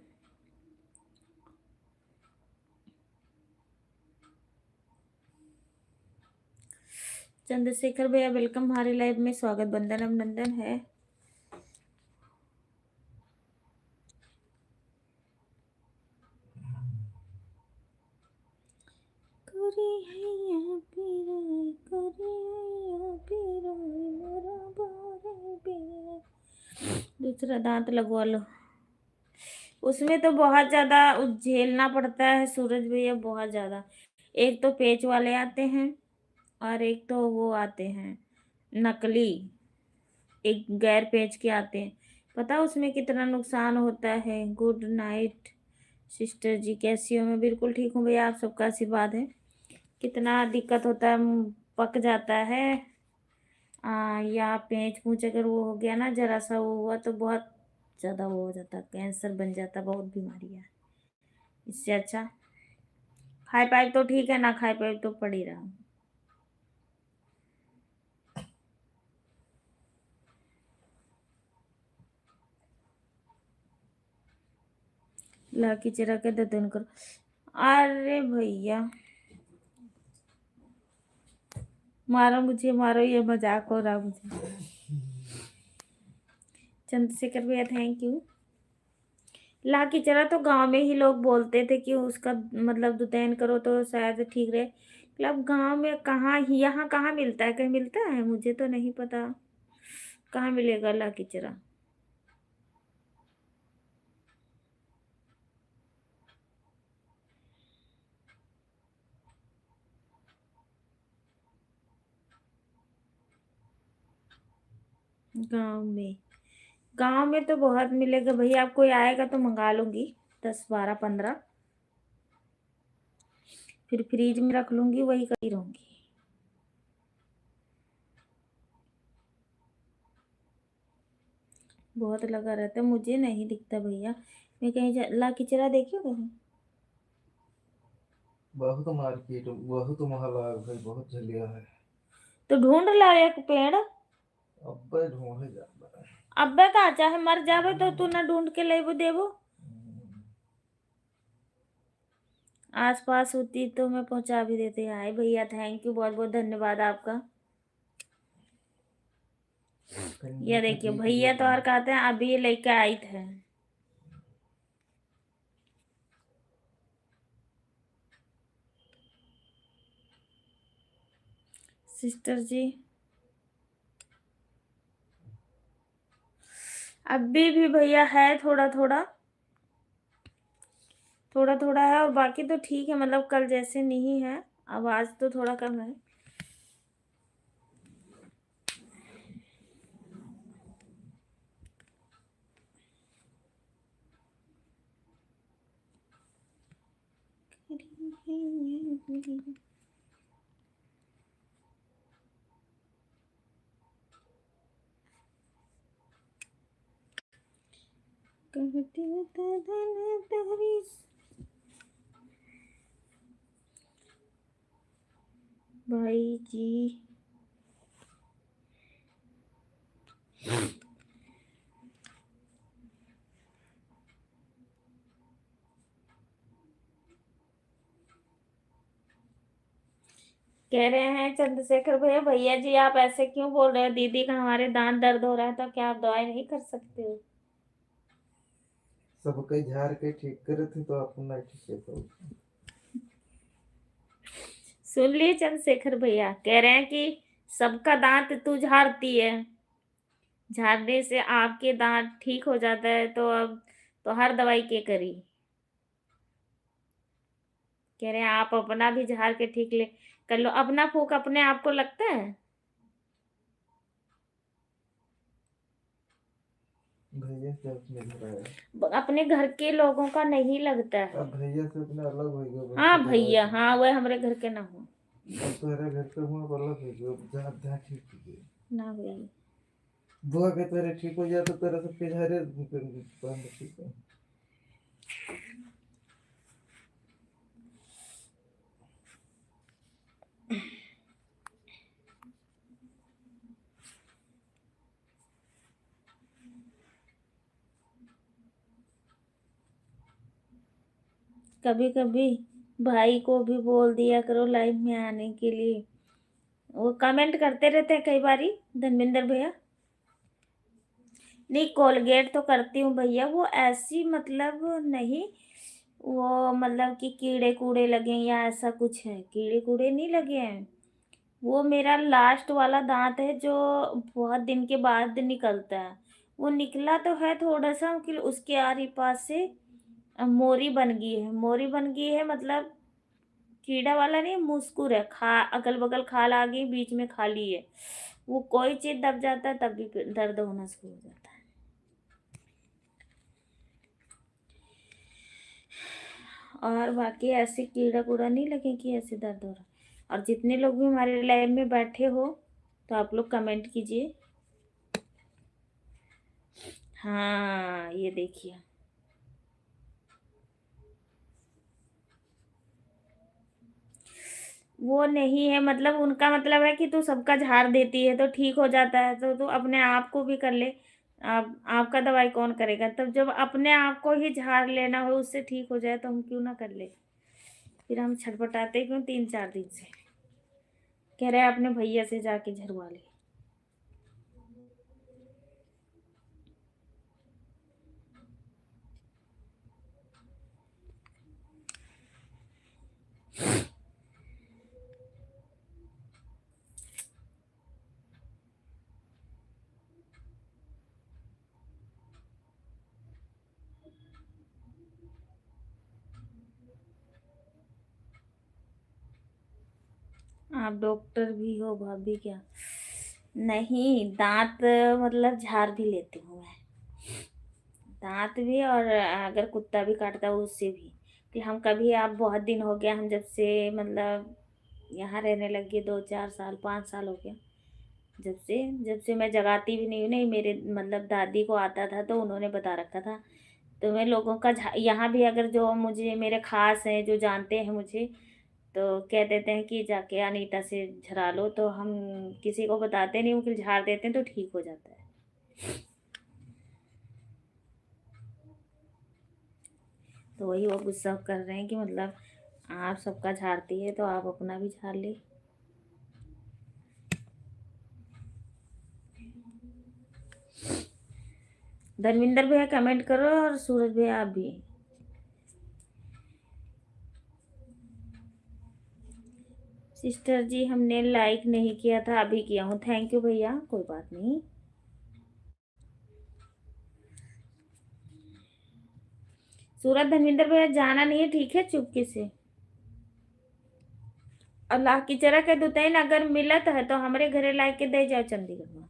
चंद्रशेखर भैया वेलकम हमारे लाइव में, स्वागत बंदन अभिनंदन है। दूसरा दांत लगवा लो। उसमें तो बहुत ज्यादा झेलना पड़ता है सूरज भैया, बहुत ज्यादा। एक तो पेच वाले आते हैं और एक तो वो आते हैं नकली, एक गैर पेच के आते हैं। पता उसमें कितना नुकसान होता है। गुड नाइट सिस्टर जी, कैसी हो? मैं बिल्कुल ठीक हूँ भैया, आप सबका आशीर्वाद है। कितना दिक्कत होता है, पक जाता है या पेच पूछ अगर वो हो गया ना जरा सा वो हुआ तो बहुत ज़्यादा वो हो जाता, कैंसर बन जाता, बहुत बीमारी है। इससे अच्छा खाए पाए तो ठीक है, ना खाए पाए तो पड़ी रहा। ला की चिरा के दतन करो। अरे भैया मारो मुझे, मारो, ये मजाक हो रहा मुझे। चंद्रशेखर भैया थैंक यू। ला की चरा तो गांव में ही लोग बोलते थे कि उसका मतलब दुतैन करो तो शायद ठीक रहे। मतलब गांव में कहाँ, यहाँ कहाँ मिलता है, कहीं मिलता है मुझे तो नहीं पता कहाँ मिलेगा ला की चरा। गांव में तो बहुत मिलेगा भैया, आप कोई आएगा तो मंगा लूंगी 10, 12, 15, फिर फ्रीज में रख लूंगी, वही करती रहूंगी। बहुत लगा रहता है, मुझे नहीं दिखता भैया। मैं कहीं ला खिचड़ा देखी हो कहीं? बहुत मार्केट, बहुत महंगा भाई, बहुत झलिया है। तो ढूंढ ला एक पेड़। अब ढूंढे जा। अब्बे का चाहे मर जावे तो तू ना ढूंढ के लेबो देबो। आस पास होती तो मैं पहुंचा भी देते। हाय भैया थैंक यू, बहुत बहुत धन्यवाद आपका। ये देखिए भैया तो और कहते हैं अभी ये लेके आई थे। सिस्टर जी अभी भी भैया है, थोड़ा थोड़ा थोड़ा थोड़ा है और बाकी तो ठीक है, मतलब कल जैसे नहीं है। आवाज तो थोड़ा कम है। भाई जी कह रहे हैं चंद्रशेखर भैया, भैया जी आप ऐसे क्यों बोल रहे हो, दीदी का हमारे दांत दर्द हो रहा है तो क्या आप दवाई नहीं कर सकते हो? सब कई झाड़ के ठीक करे थे तो अपना ठीक है तो। सुन लिए चंद्रशेखर भैया, कह रहे हैं कि सबका दांत तू झाड़ती है, झाड़ने से आपके दांत ठीक हो जाता है, तो अब तो हर दवाई के करी। कह रहे हैं आप अपना भी झाड़ के ठीक ले कर लो, अपना फूक अपने आप को लगता है? भैया से अपने घर आया। अपने घर के लोगों का नहीं लगता है। अब भैया से अपने अलग हो गया। हाँ भैया, हाँ वह हमारे घर के ना हो। अब तुम्हारे घर पे हुआ अब अलग हो गया। जहाँ जहाँ ठीक हो गया। ना भैया, बुआ के तेरे ठीक हो जाए तो तेरा सबके झारे बंद ठीक है। कभी कभी भाई को भी बोल दिया करो लाइव में आने के लिए, वो कमेंट करते रहते हैं कई बारी धर्मेंद्र भैया। नहीं कोलगेट तो करती हूँ भैया, वो ऐसी मतलब नहीं, वो मतलब कि कीड़े कूड़े लगे या ऐसा कुछ है, कीड़े कूड़े नहीं लगे हैं। वो मेरा लास्ट वाला दांत है जो बहुत दिन के बाद निकलता है, वो निकला तो है थोड़ा सा कि उसके आरी पास से मोरी बन गई है, मोरी बन गई है मतलब कीड़ा वाला नहीं, मुस्कुर है, खा अगल बगल खाल आ गई, बीच में खाली है, वो कोई चीज दब जाता है तब भी दर्द होना शुरू हो जाता है। और बाकी ऐसे कीड़ा कूड़ा नहीं लगे कि ऐसे दर्द हो रहा। और जितने लोग भी हमारे लाइव में बैठे हो तो आप लोग कमेंट कीजिए। हाँ ये देखिए, वो नहीं है मतलब उनका मतलब है कि तू सबका झाड़ देती है तो ठीक हो जाता है, तो तू अपने आप को भी कर ले। आप आपका दवाई कौन करेगा, तब जब अपने आप को ही झाड़ लेना हो, उससे ठीक हो जाए तो हम क्यों ना कर ले, फिर हम छटपटाते क्यों 3-4 दिन से। कह रहे हैं अपने भैया से जाके झड़वा ले। आप डॉक्टर भी हो भाभी क्या? नहीं दांत मतलब झाड़ भी लेती हूँ मैं, दांत भी, और अगर कुत्ता भी काटता है उससे भी। कि हम कभी, आप बहुत दिन हो गया हम जब से मतलब यहाँ रहने लगे, 2-4 साल 5 साल हो गया, जब से मैं जगाती भी नहीं हूँ, नहीं मेरे मतलब दादी को आता था तो उन्होंने बता रखा था। तो मैं लोगों का यहाँ भी अगर जो मुझे मेरे खास हैं जो जानते हैं मुझे, तो कह देते हैं कि जाके अनीता से झड़ा लो, तो हम किसी को बताते नहीं, वो फिर झाड़ देते हैं तो ठीक हो जाता है। तो वही वो गुस्सा कर रहे हैं कि मतलब आप सबका झाड़ती है तो आप अपना भी झाड़ ले। धर्मिंदर भैया कमेंट करो और सूरज भैया आप भी। सिस्टर जी हमने लाइक नहीं किया था, अभी किया हूँ, थैंक यू भैया, कोई बात नहीं। सूरज धर्मिंदर भैया जाना नहीं है ठीक है, चुपके से। अल्लाह की चरा के दुतैन अगर मिलत है तो हमरे घरे ला के दे जाओ चंडीगढ़ में,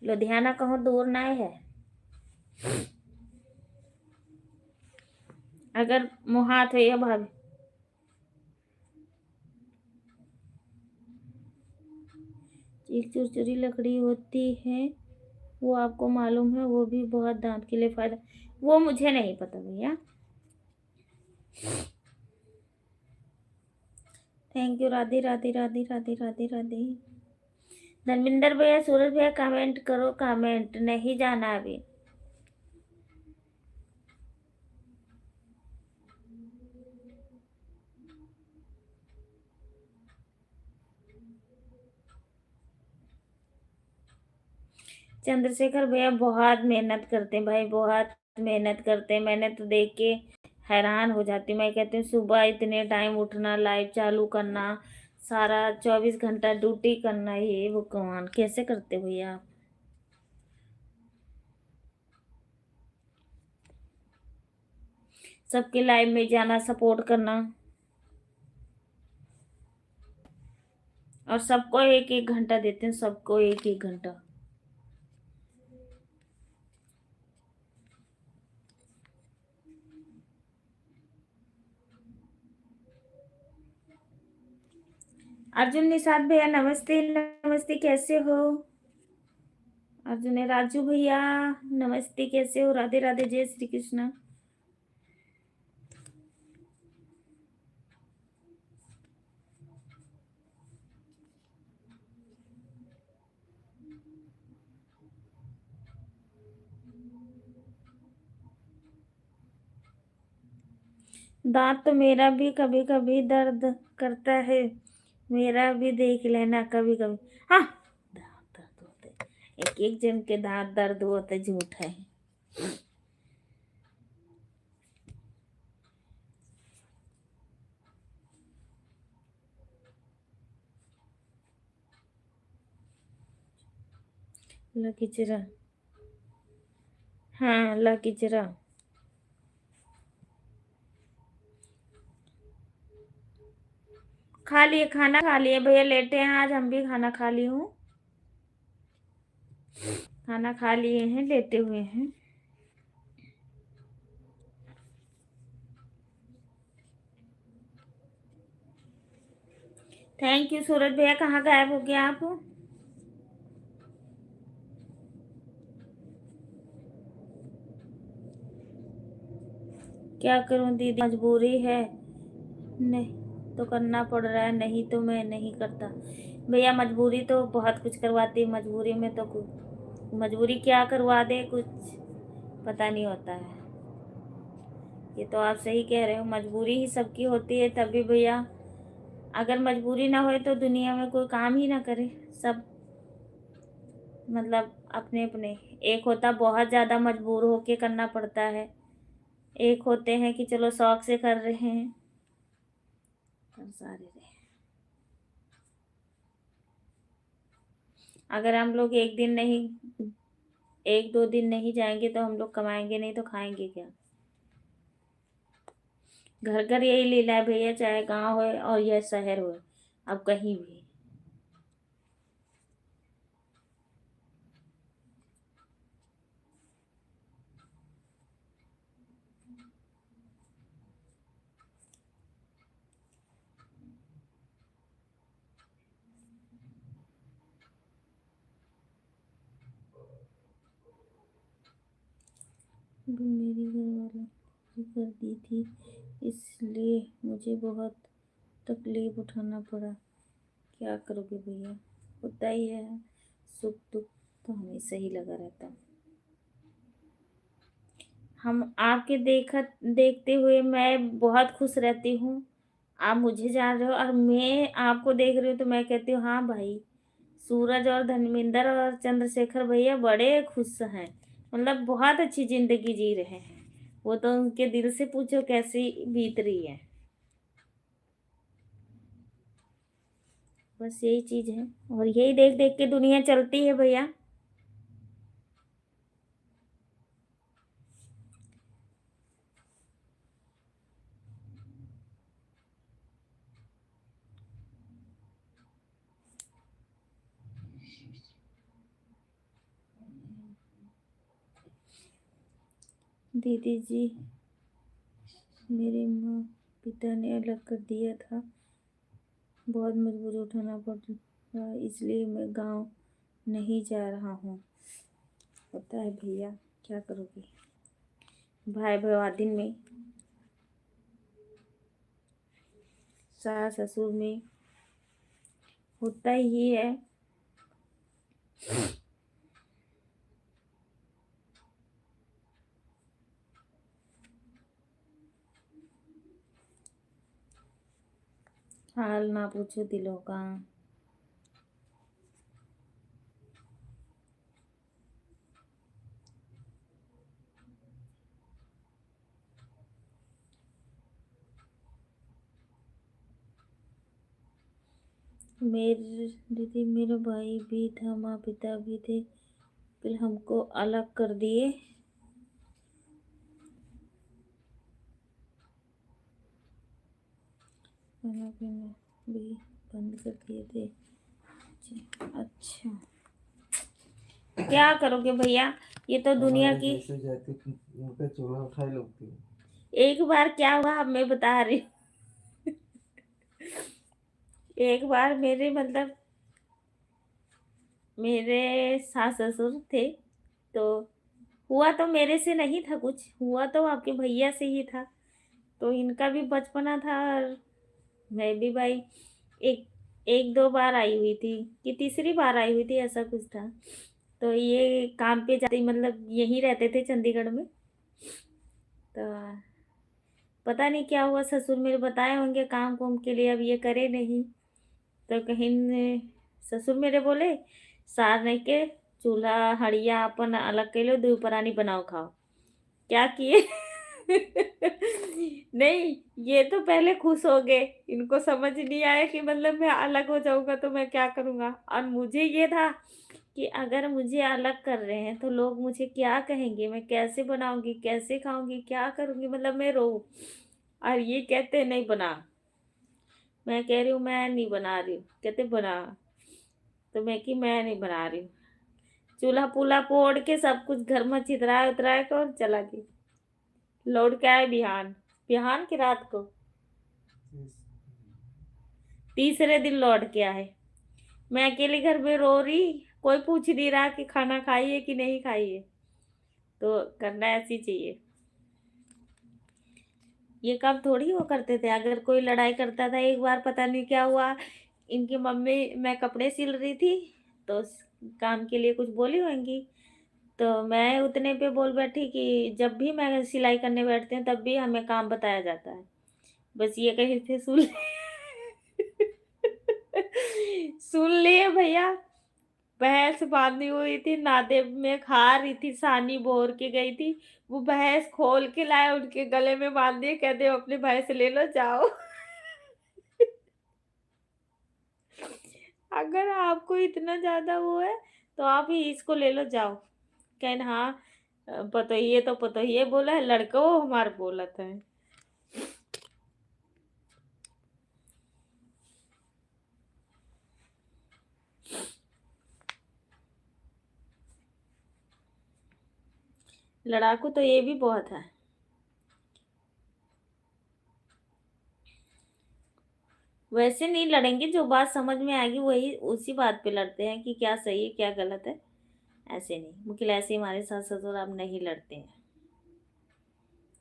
लुधियाना कहो दूर ना है। अगर मुहात है या भाभी, एक चुरचुरी लकड़ी होती है वो आपको मालूम है, वो भी बहुत दांत के लिए फायदा, वो मुझे नहीं पता भैया। Thank you, Radhe Radhe Radhe Radhe Radhe Radhe. धर्मिंदर भैया सूरज भैया कमेंट करो, कमेंट नहीं जाना अभी। चंद्रशेखर भैया बहुत मेहनत करते हैं भाई, बहुत मेहनत करते हैं। मैंने तो देख के हैरान हो जाती हूँ। मैं कहती हूँ सुबह इतने टाइम उठना, लाइव चालू करना, सारा 24 घंटा ड्यूटी करना, ये भगवान कैसे करते हो भैया आप। सबके लाइव में जाना, सपोर्ट करना, और सबको 1-1 घंटा देते हैं, सबको 1-1 घंटा। अर्जुन निषाद भैया नमस्ते नमस्ते, कैसे हो। अर्जुन है राजू भैया नमस्ते, कैसे हो। राधे राधे, जय श्री कृष्ण। दांत तो मेरा भी कभी कभी दर्द करता है, मेरा भी देख लेना कभी कभी। हाँ, दांत दर्द होते, एक एक जन के दांत दर्द होते, झूठ है। लकीचरा, हाँ लकीचरा। खा लिए, खाना खा लिए भैया, लेटे हैं आज, हम भी खाना खा ली हूँ, खाना खा लिए हैं, लेटे हुए हैं। थैंक यू सूरज भैया, कहाँ गायब हो गया आप। क्या करूं दीदी, मजबूरी है, नहीं तो करना पड़ रहा है, नहीं तो मैं नहीं करता। भैया मजबूरी तो बहुत कुछ करवाती है, मजबूरी में तो कुछ, मजबूरी क्या करवा दे कुछ पता नहीं होता है। ये तो आप सही कह रहे हो, मजबूरी ही सबकी होती है, तभी भैया अगर मजबूरी ना होए तो दुनिया में कोई काम ही ना करे। सब मतलब अपने अपने, एक होता बहुत ज़्यादा मजबूर होके करना पड़ता है, एक होते हैं कि चलो शौक से कर रहे हैं, कर सारे रहे। अगर हम लोग एक दिन नहीं, 1-2 दिन नहीं जाएंगे तो हम लोग कमाएंगे नहीं तो खाएंगे क्या। घर घर यही लीला है भैया, चाहे गांव हो और या शहर हो, अब कहीं भी। भी मेरी घरवालों ने कर दी थी, इसलिए मुझे बहुत तकलीफ उठाना पड़ा। क्या करोगे भैया, होता ही है, सुख दुख तो हमेशा ही लगा रहता है। हम आपके देखते हुए मैं बहुत खुश रहती हूँ, आप मुझे जान रहे हो और मैं आपको देख रही हूँ, तो मैं कहती हूँ हाँ भाई, सूरज और धर्मेंद्र और चंद्रशेखर भैया बड़े खुश हैं, मतलब बहुत अच्छी जिंदगी जी रहे हैं। वो तो उनके दिल से पूछो कैसी बीत रही है। बस यही चीज है, और यही देख देख के दुनिया चलती है भैया। दीदी जी, मेरे माँ पिता ने अलग कर दिया था, बहुत मजबूरी उठाना पड़ा, इसलिए मैं गांव नहीं जा रहा हूँ। होता है भैया, क्या करोगे, भाई भैवादिन में, सास ससुर में होता ही है। हाल ना पूछो दिलों का। मेरे दीदी मेरा भाई भी था, माँ पिता भी थे, फिर हमको अलग कर दिए। खाना पीना भी बंद कर दिए थे। अच्छा, क्या करोगे भैया, ये तो दुनिया हमारे की। जैसे जाति उनका चूल्हा उठाए लोग थे। एक बार क्या हुआ अब मैं बता रही हूँ। एक बार मेरे मतलब मेरे सास ससुर थे, तो हुआ तो मेरे से नहीं था, कुछ हुआ तो आपके भैया से ही था। तो इनका भी बचपना था और मैं भी भाई एक एक दो बार आई हुई थी कि तीसरी बार आई हुई थी, ऐसा कुछ था। तो ये काम पे जाते मतलब यहीं रहते थे चंडीगढ़ में। तो पता नहीं क्या हुआ, ससुर मेरे बताए होंगे काम कुम के लिए, अब ये करे नहीं। तो कहीं ससुर मेरे बोले सार नहीं के चूल्हा हड़िया अपन अलग कर लो, दूध परानी बनाओ खाओ। क्या किए? नहीं, ये तो पहले खुश हो गए, इनको समझ नहीं आया कि मतलब मैं अलग हो जाऊंगा तो मैं क्या करूंगा। और मुझे ये था कि अगर मुझे अलग कर रहे हैं तो लोग मुझे क्या कहेंगे, मैं कैसे बनाऊंगी, कैसे खाऊंगी, क्या करूंगी, मतलब मैं रो। और ये कहते नहीं बना, मैं कह रही हूँ मैं नहीं बना रही हूँ, कहते बना। तो मैं कि मैं नहीं बना रही हूँ। चूल्हा पूल्हा पोड़ के सब कुछ घर में छितराए उतराए कर और चला गई। लौट के आए बिहान, बिहान की रात को, तीसरे दिन लौट के आए। मैं अकेले घर में रो रही, कोई पूछ नहीं रहा कि खाना खाइए कि नहीं खाइए। तो करना ऐसी चाहिए। ये काम थोड़ी वो करते थे, अगर कोई लड़ाई करता था। एक बार पता नहीं क्या हुआ, इनकी मम्मी, मैं कपड़े सिल रही थी तो काम के लिए कुछ बोली होंगी, तो मैं उतने पे बोल बैठी कि जब भी मैं सिलाई करने बैठती हूँ तब भी हमें काम बताया जाता है। बस ये कहीं थे सुन सुन लिए भैया। भैंस बांधी हुई थी नादे में, खा रही थी, सानी बोर के गई थी। वो भैंस खोल के लाए, उनके गले में बांध दिए, कहते अपने भैंस ले लो जाओ। अगर आपको इतना ज्यादा वो है तो आप ही इसको ले लो जाओ। कहन हाँ, पतो ये तो पतो ये बोला है, लड़का वो हमार बोलत है। लड़ाकू तो ये भी बहुत है। वैसे नहीं लड़ेंगे, जो बात समझ में आएगी वही उसी बात पे लड़ते हैं कि क्या सही है क्या गलत है। ऐसे नहीं मुकिल, ऐसे ही हमारे सास ससुर अब नहीं लड़ते हैं,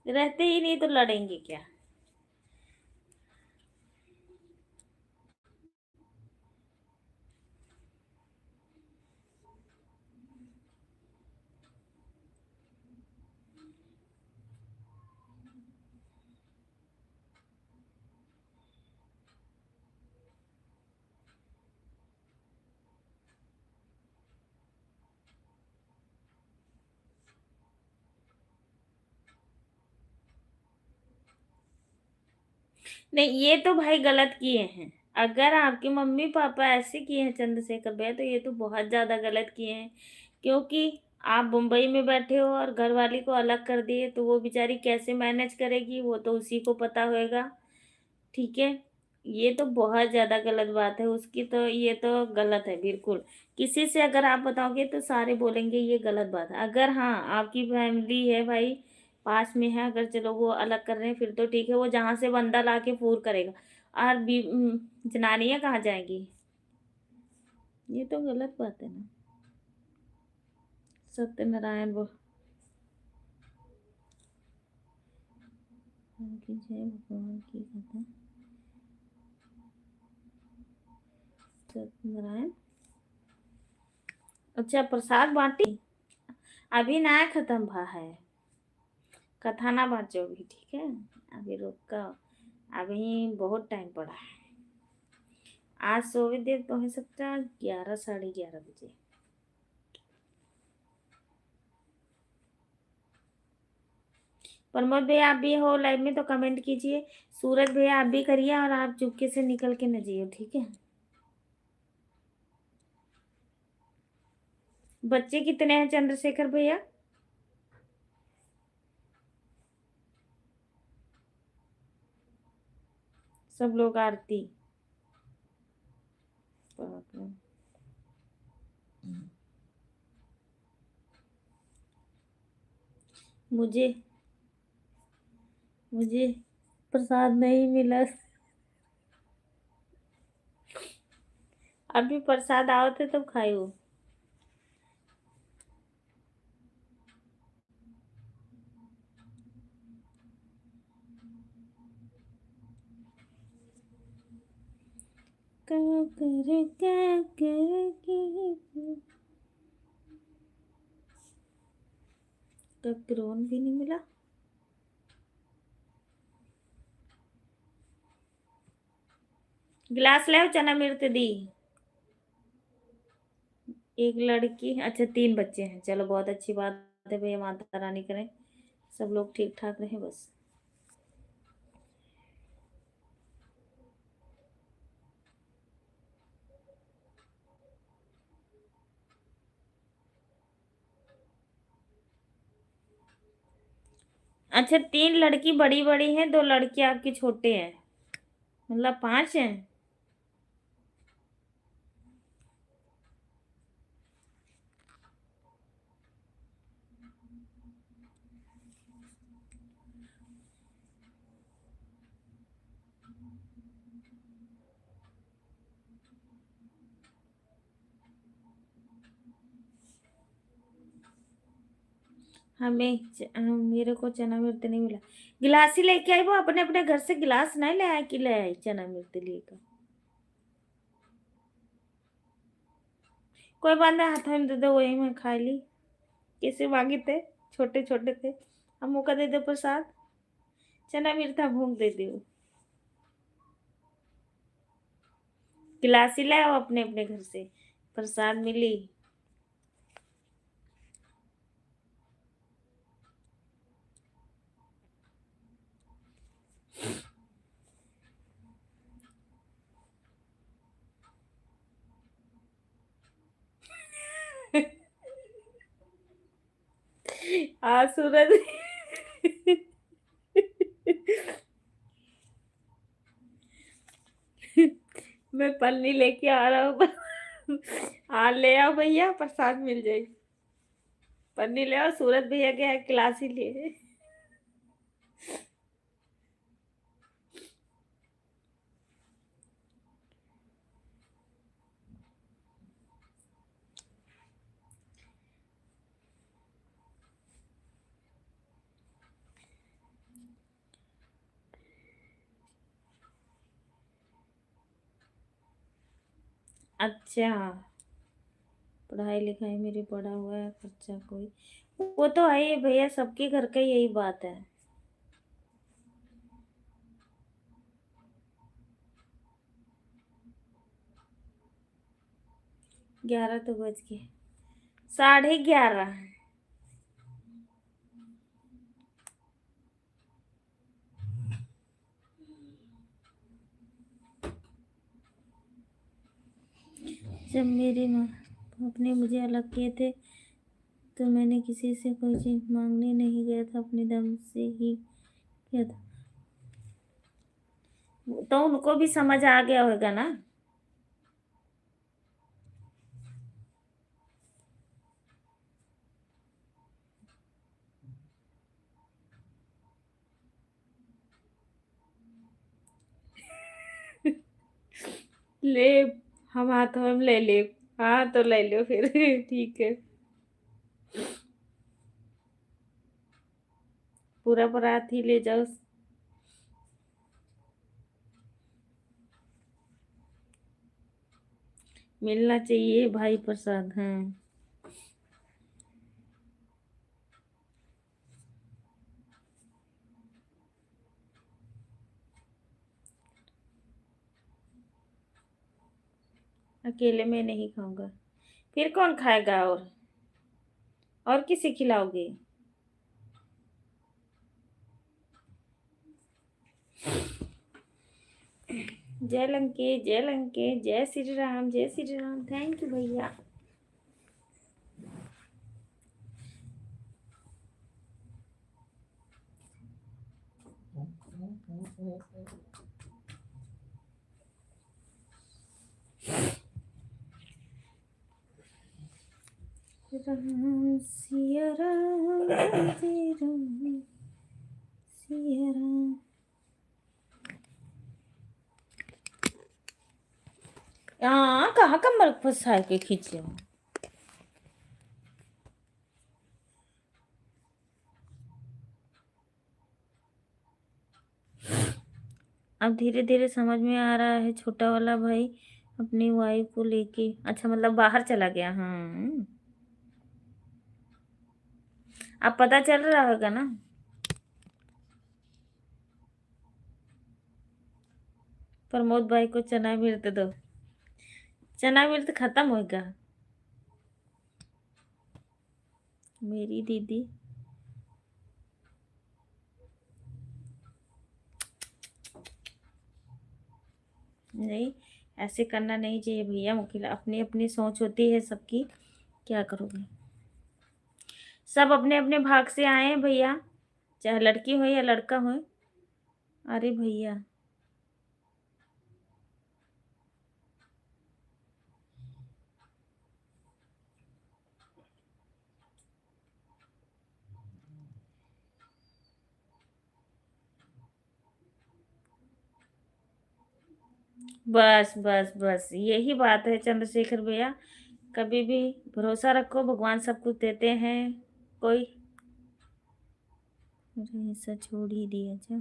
रहते ही नहीं तो लड़ेंगे क्या। नहीं, ये तो भाई गलत किए हैं। अगर आपके मम्मी पापा ऐसे किए हैं चंद्रशेखर भैया, तो ये तो बहुत ज्यादा गलत किए हैं। क्योंकि आप मुंबई में बैठे हो और घरवाली को अलग कर दिए, तो वो बेचारी कैसे मैनेज करेगी वो तो उसी को पता होएगा। ठीक है, ये तो बहुत ज्यादा गलत बात है उसकी, तो ये तो गलत है बिल्कुल। किसी से अगर आप बताओगे तो सारे बोलेंगे ये गलत बात है। अगर हाँ आपकी फैमिली है भाई, पास में है, अगर चलो वो अलग कर रहे हैं फिर तो ठीक है, वो जहां से बंदा ला के पूर करेगा। और जनानियां कहाँ जाएंगी, ये तो गलत बात है ना। सत्यनारायण वो की जय, भगवान की कथा। सत्यनारायण, अच्छा प्रसाद बांटी, अभी ना खत्म भा है, कथा ना बांचो अभी, ठीक है। अभी रुक का, अभी बहुत टाइम पड़ा है। आज सोवे देर तो हो सकता है 11 साढ़े 11 बजे। प्रमोद भैया आप भी हो लाइव में तो कमेंट कीजिए। सूरज भैया आप भी करिए, और आप चुपके से निकल के न जाइए, ठीक है। बच्चे कितने हैं चंद्रशेखर भैया? सब लोग आरती। मुझे मुझे प्रसाद नहीं मिला। अभी प्रसाद आओ थे तब खायो। ककरोन भी नहीं मिला। गिलास ले आओ, चना मिर्च दी। एक लड़की, अच्छा 3 बच्चे हैं, चलो बहुत अच्छी बात है भैया, माता रानी करें सब लोग ठीक ठाक रहे बस। अच्छा 3 लड़की बड़ी बड़ी हैं, 2 लड़के आपके छोटे हैं, मतलब 5 हैं। मेरे को चना मिर्च नहीं मिला। गिलास ही लेके आई, वो अपने अपने घर से गिलास नहीं ले आए कि ले आई चना मिर्च लेकर। कोई बात नहीं, हाथ में दे दो, वही मैं खा ली। कैसे मांगे थे, छोटे छोटे थे। अम्मू का दे दो प्रसाद, चना मिर्चा भून दे दो। गिलास ही ले आओ अपने अपने घर से, प्रसाद मिली। आ सूरज। मैं पन्नी लेके आ रहा हूँ। आ ले आओ भैया, प्रसाद मिल जाएगी। पन्नी ले आओ, सूरज भैया के यहाँ क्लास ही लिए। अच्छा, पढ़ाई लिखाई मेरी पड़ा हुआ है, खर्चा कोई, वो तो है ही भैया, सबके घर का यही बात है। 11 तो बज गए, 11:30। जब मेरी माँ बाप ने मुझे अलग किए थे तो मैंने किसी से कोई चीज मांगने नहीं गया था, अपने दम से ही किया था। तो उनको भी समझ आ गया होगा ना। ले, हम हाथ हम ले ले। हाँ तो ले लो फिर। ठीक है, पूरा बारात ही ले जाओ। मिलना चाहिए भाई प्रसाद। हाँ, अकेले में नहीं खाऊंगा, फिर कौन खाएगा? और किसे खिलाओगे? जय लंके, जय लंके, जय श्री राम, जय श्री राम। थैंक यू भैया। राम सिया राम जय राम सिया राम। हाँ, कहाँ कमर फंसा के खींचे हो? अब धीरे धीरे समझ में आ रहा है, छोटा वाला भाई अपनी वाइफ को लेके, अच्छा मतलब बाहर चला गया। हाँ, अब पता चल रहा होगा ना। प्रमोद भाई को चना मिर्त दो, चना मिर्त खत्म होगा। मेरी दीदी नहीं, ऐसे करना नहीं चाहिए भैया। मुखिला अपनी अपनी सोच होती है सबकी, क्या करोगे। सब अपने अपने भाग से आए हैं भैया, चाहे लड़की हो या लड़का हो। अरे भैया, बस बस बस यही बात है चंद्रशेखर भैया। कभी भी भरोसा रखो, भगवान सब कुछ देते हैं। कोई अरे ऐसा छोड़ ही दिया जा।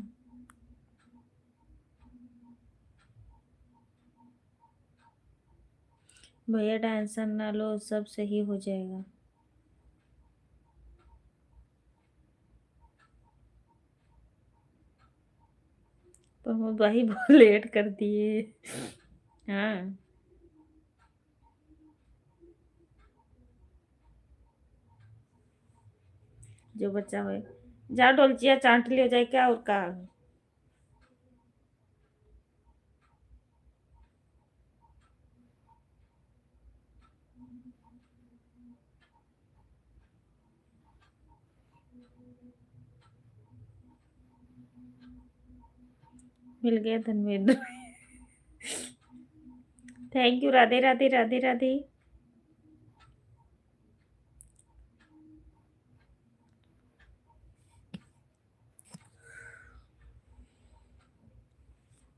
भैया टेंशन ना लो, सब सही हो जाएगा। प्रमोद भाई बहुत लेट कर दिए। हाँ, जो बच्चा हुए जा डोलचिया चाट लियो जाए क्या और का। मिल गया Dharmendra. Thank you, Radhe Radhe Radhe Radhe.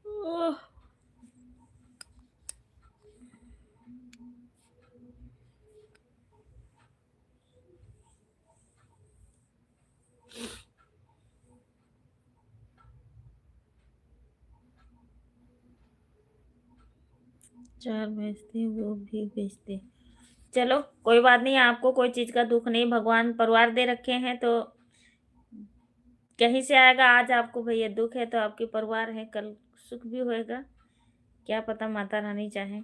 Oh, 4 बेचते वो भी बेचते। चलो कोई बात नहीं, आपको कोई चीज का दुख नहीं, भगवान परिवार दे रखे हैं तो कहीं से आएगा। आज आपको भैया दुख है तो आपके परिवार है, कल सुख भी होएगा। क्या पता माता रानी चाहे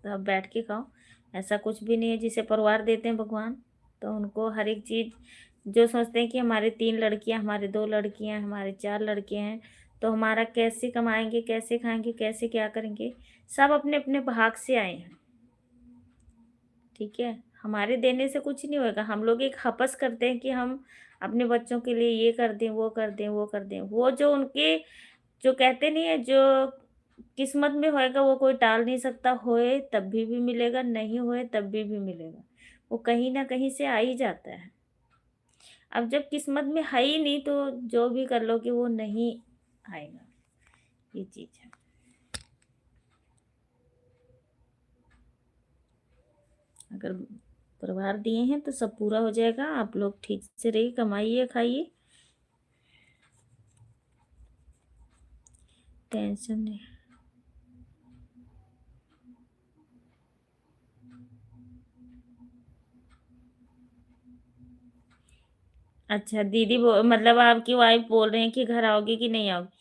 तो आप बैठ के खाओ। ऐसा कुछ भी नहीं है, जिसे परिवार देते हैं भगवान तो उनको हर एक चीज, जो सोचते हैं कि हमारे 3 लड़कियां, हमारे 2 लड़कियां, हमारे 4 लड़के हैं तो हमारा कैसे कमाएंगे, कैसे खाएंगे, कैसे क्या करेंगे। सब अपने अपने भाग से आए हैं, ठीक है। हमारे देने से कुछ नहीं होगा। हम लोग एक हपस करते हैं कि हम अपने बच्चों के लिए ये कर दें, वो कर दें, वो कर दें। वो जो उनके, जो कहते नहीं है, जो किस्मत में होएगा वो कोई टाल नहीं सकता। होए तब भी मिलेगा, नहीं होए तब भी मिलेगा। वो कहीं ना कहीं से आ ही जाता है। अब जब किस्मत में है ही नहीं तो जो भी कर लो कि वो नहीं आएगा, ये चीज है। अगर परिवार दिए हैं तो सब पूरा हो जाएगा। आप लोग ठीक से रहिए, कमाइए, खाइए, टेंशन नहीं। अच्छा दीदी मतलब आपकी वाइफ बोल रहे हैं कि घर आओगे कि नहीं आओगे।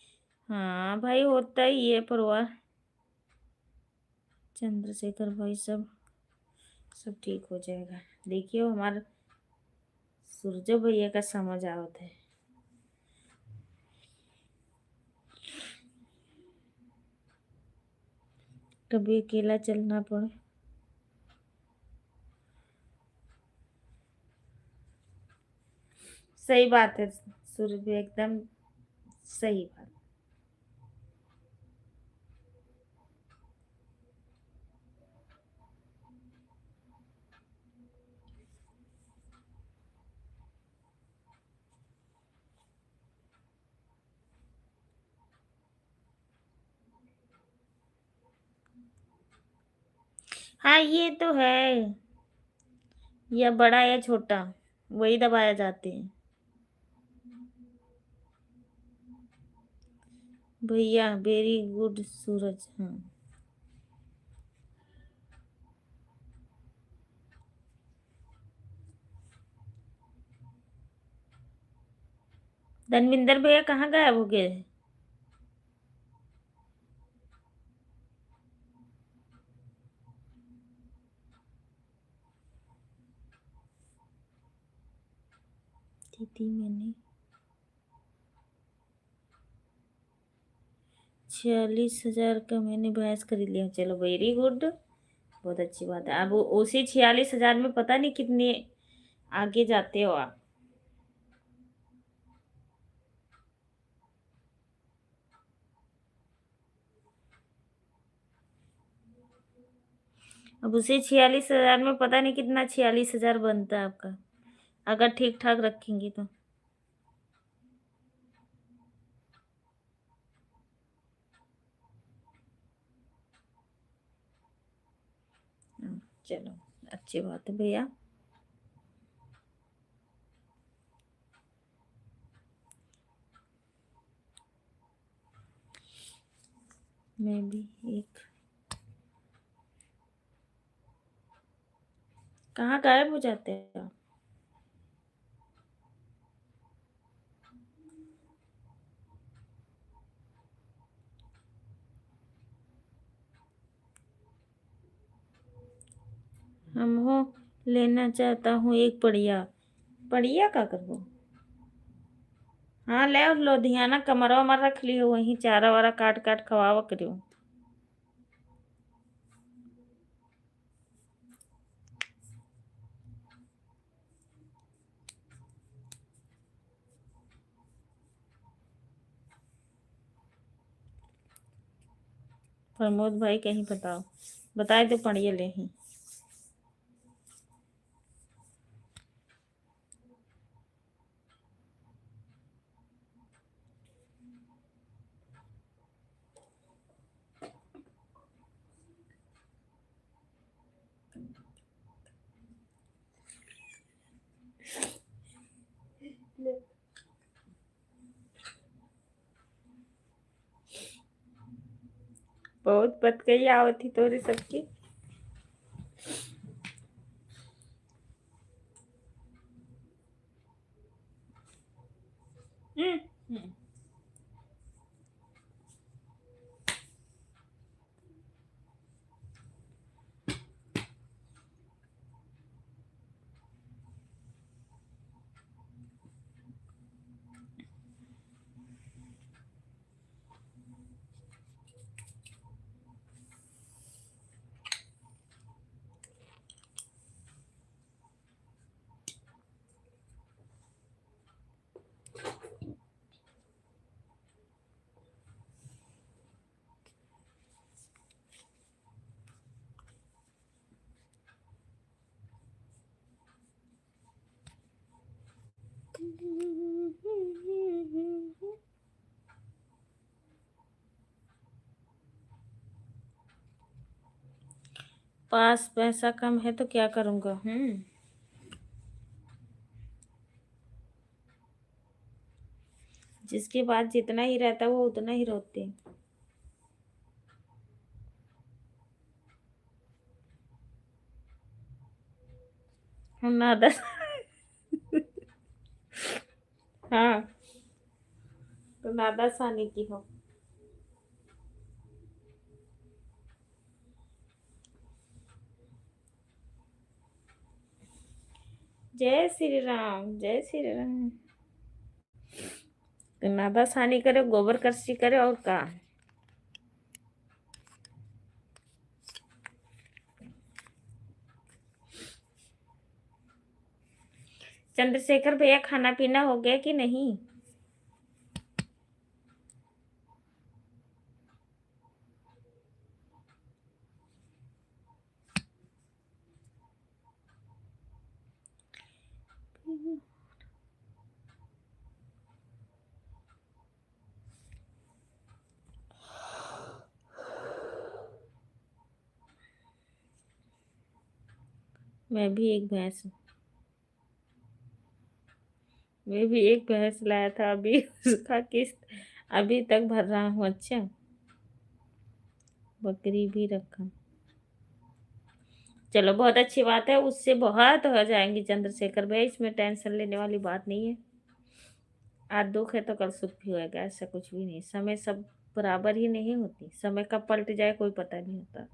हाँ भाई, होता ही है परिवार। चंद्रशेखर भाई सब सब ठीक हो जाएगा। देखिए हमारा सूरज भैया का समझ आवत है। कभी अकेला चलना पड़े। सही बात है सूरज भैया, एकदम सही बात। हाँ, ये तो है। या बड़ा या छोटा, वही दबाया जाते हैं। भैया वेरी गुड सूरज। हाँ, धनविंदर भैया कहाँ गायब हो गए? दीदी मैंने 46,000 का मैंने भैंस खरीद लिया। चलो वेरी गुड, बहुत अच्छी बात है। अब उसी 46,000 में पता नहीं कितने आगे जाते हो आप। अब उसी 46,000 में पता नहीं कितना 46,000 बनता है आपका, अगर ठीक ठाक रखेंगी तो। चलो अच्छी बात है भैया। मैं भी एक। कहाँ गायब हो जाते हैं आप? हम हो लेना चाहता हूँ एक बढ़िया। बढ़िया का करबो? हाँ ले और लुधियाना कमरवा में रख लियो, वहीं चारा वारा काट काट खवावा करियो। प्रमोद भाई कहीं बताओ, बताए तो पढ़िए ले ही। बहुत पत गई आवती तोरी सबकी। हम्म। पास पैसा कम है तो क्या करूँगा? जिसके पास जितना ही रहता है वो उतना ही रोते हैं। हम नादा। हाँ, तो नादा सानी की हो। जय श्री राम, जय श्री राम। तो नादा सानी करे, गोबर करसी करे और का। चंद्रशेखर भैया खाना पीना हो गया कि नहीं? मैं भी एक भैंस मैं भी एक भैंस लाया था, अभी उसका किस्त अभी तक भर रहा हूँ। अच्छा, बकरी भी रखा। चलो बहुत अच्छी बात है, उससे बहुत हो जाएंगी चंद्रशेखर भाई, इसमें टेंशन लेने वाली बात नहीं है। आज दुख है तो कल सुख भी होएगा, ऐसा कुछ भी नहीं। समय सब बराबर ही नहीं होती, समय कब पलट जाए कोई पता नहीं होता।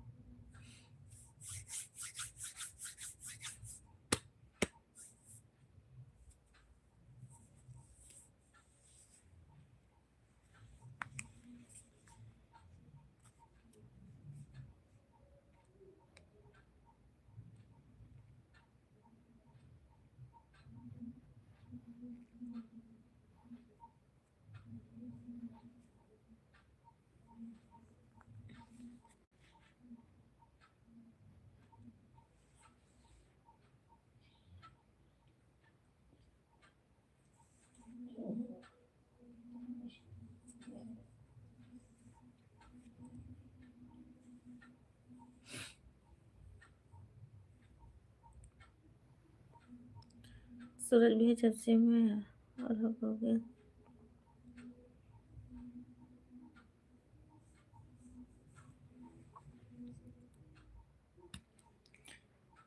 सूरज भी जब से मैं और हो गया।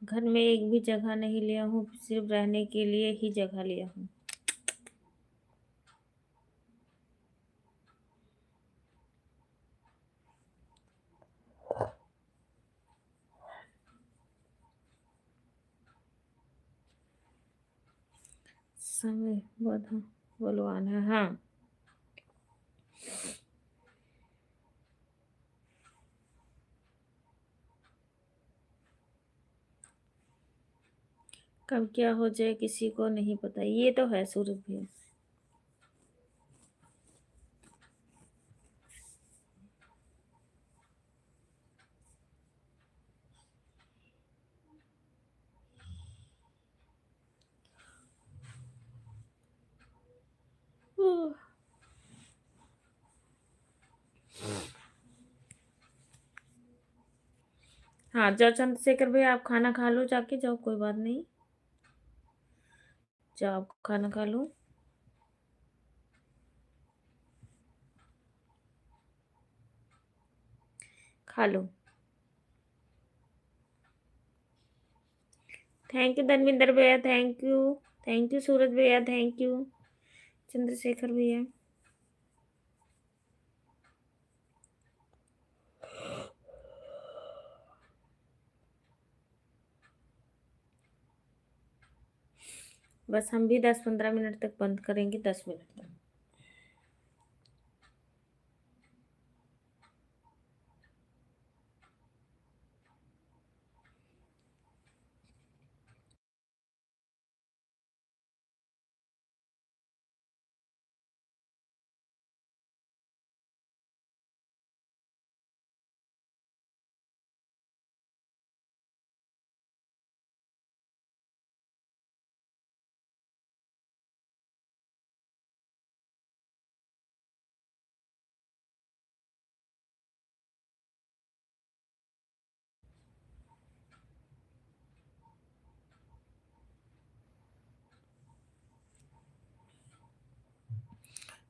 घर में एक भी जगह नहीं लिया हूँ, सिर्फ रहने के लिए ही जगह लिया हूँ। समय बलवान है। हाँ, कब क्या हो जाए किसी को नहीं पता, ये तो है सूरज भी। हाँ जाओ चंद्रशेखर भाई, आप खाना खा लो, जाके जाओ, कोई बात नहीं। जाओ आप खाना खा लो। खा लो। थैंक यू धर्मेंद्र भैया, थैंक यू। थैंक यू सूरज भैया, थैंक यू चंद्रशेखर भैया। बस हम भी 10-15 मिनट तक बंद करेंगे, 10 मिनट तक।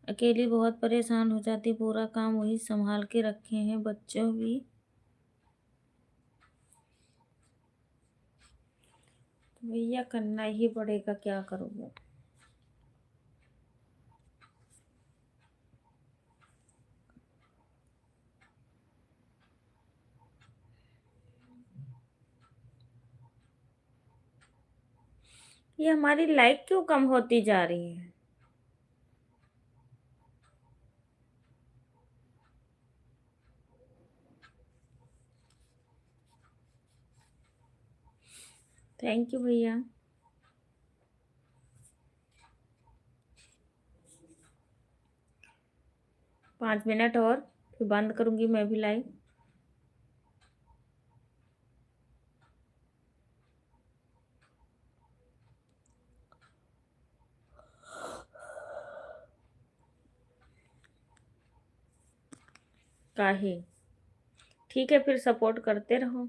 अकेली बहुत परेशान हो जाती, पूरा काम वही संभाल के रखे हैं, बच्चों भी तो भैया करना ही पड़ेगा, क्या करोगे। ये हमारी लाइक क्यों कम होती जा रही है। थैंक यू भैया। 5 मिनट और फिर बंद करूंगी मैं भी लाइव। काहे, ठीक है फिर सपोर्ट करते रहो,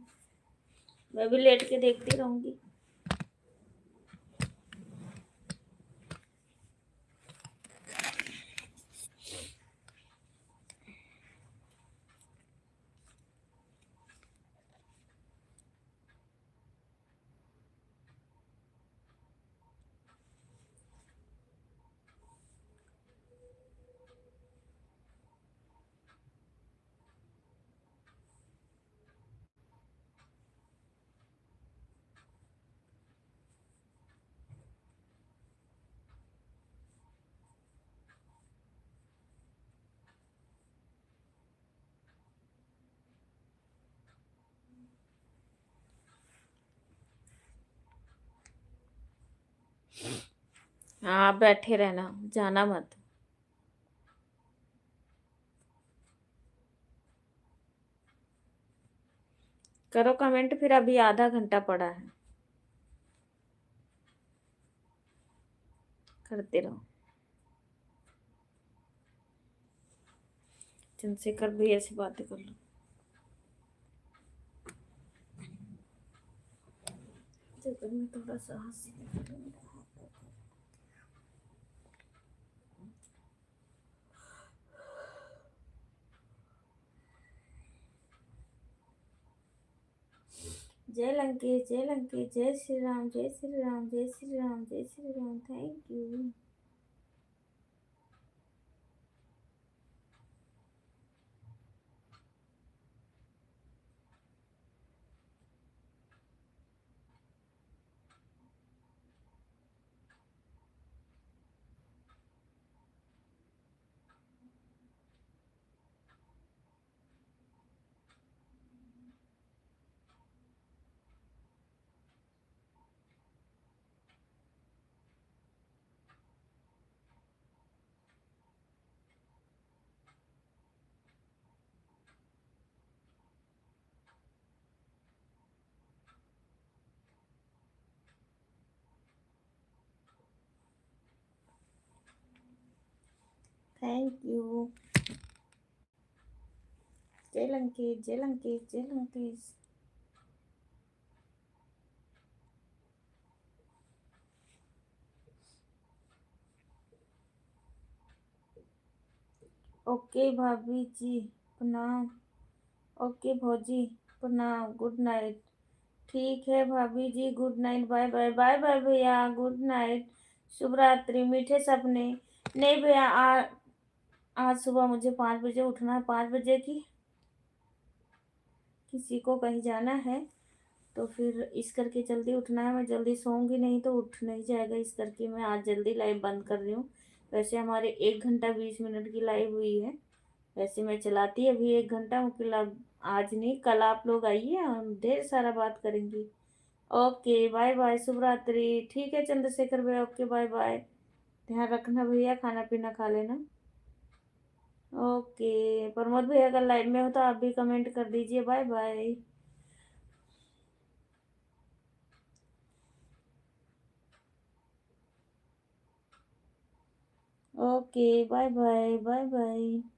मैं भी लेट के देखती रहूंगी। हाँ, बैठे रहना, जाना मत। करो कमेंट, फिर अभी आधा घंटा पड़ा है, करते रहो। चंद्रशेखर भैया से बातें कर लो। चक्कर में थोड़ा सा हंसी। जय लंकेश, जय लंकेश, जय श्री राम, जय श्री राम, जय श्री राम, जय Shri Ram. Thank you. Thank you. जय लंकेश, जय लंकेश, जय लंकेश। ओके भाभी जी, प्रणाम। ओके भौजी, प्रणाम, गुड नाइट। ठीक है भाभी जी, good night, bye bye, bye bye भैया, गुड नाइट, शुभ रात्रि, मीठे सपने। नहीं भैया, आज सुबह मुझे 5 बजे उठना है, 5 बजे की किसी को कहीं जाना है, तो फिर इस करके जल्दी उठना है। मैं जल्दी सोऊंगी नहीं तो उठ नहीं जाएगा, इस करके मैं आज जल्दी लाइव बंद कर रही हूँ। वैसे हमारे 1 घंटा 20 मिनट की लाइव हुई है। वैसे मैं चलाती अभी 1 घंटा, मतलब अब आज नहीं, कल आप लोग आइए, हम ढेर सारा बात करेंगे। ओके बाय बाय, शुभ रात्रि। ठीक है चंद्रशेखर भैया, ओके बाय बाय। ध्यान रखना भैया, खाना पीना खा लेना। ओके प्रमोद भैया अगर लाइव में हो तो आप भी कमेंट कर दीजिए। Bye bye. Okay bye bye, bye bye.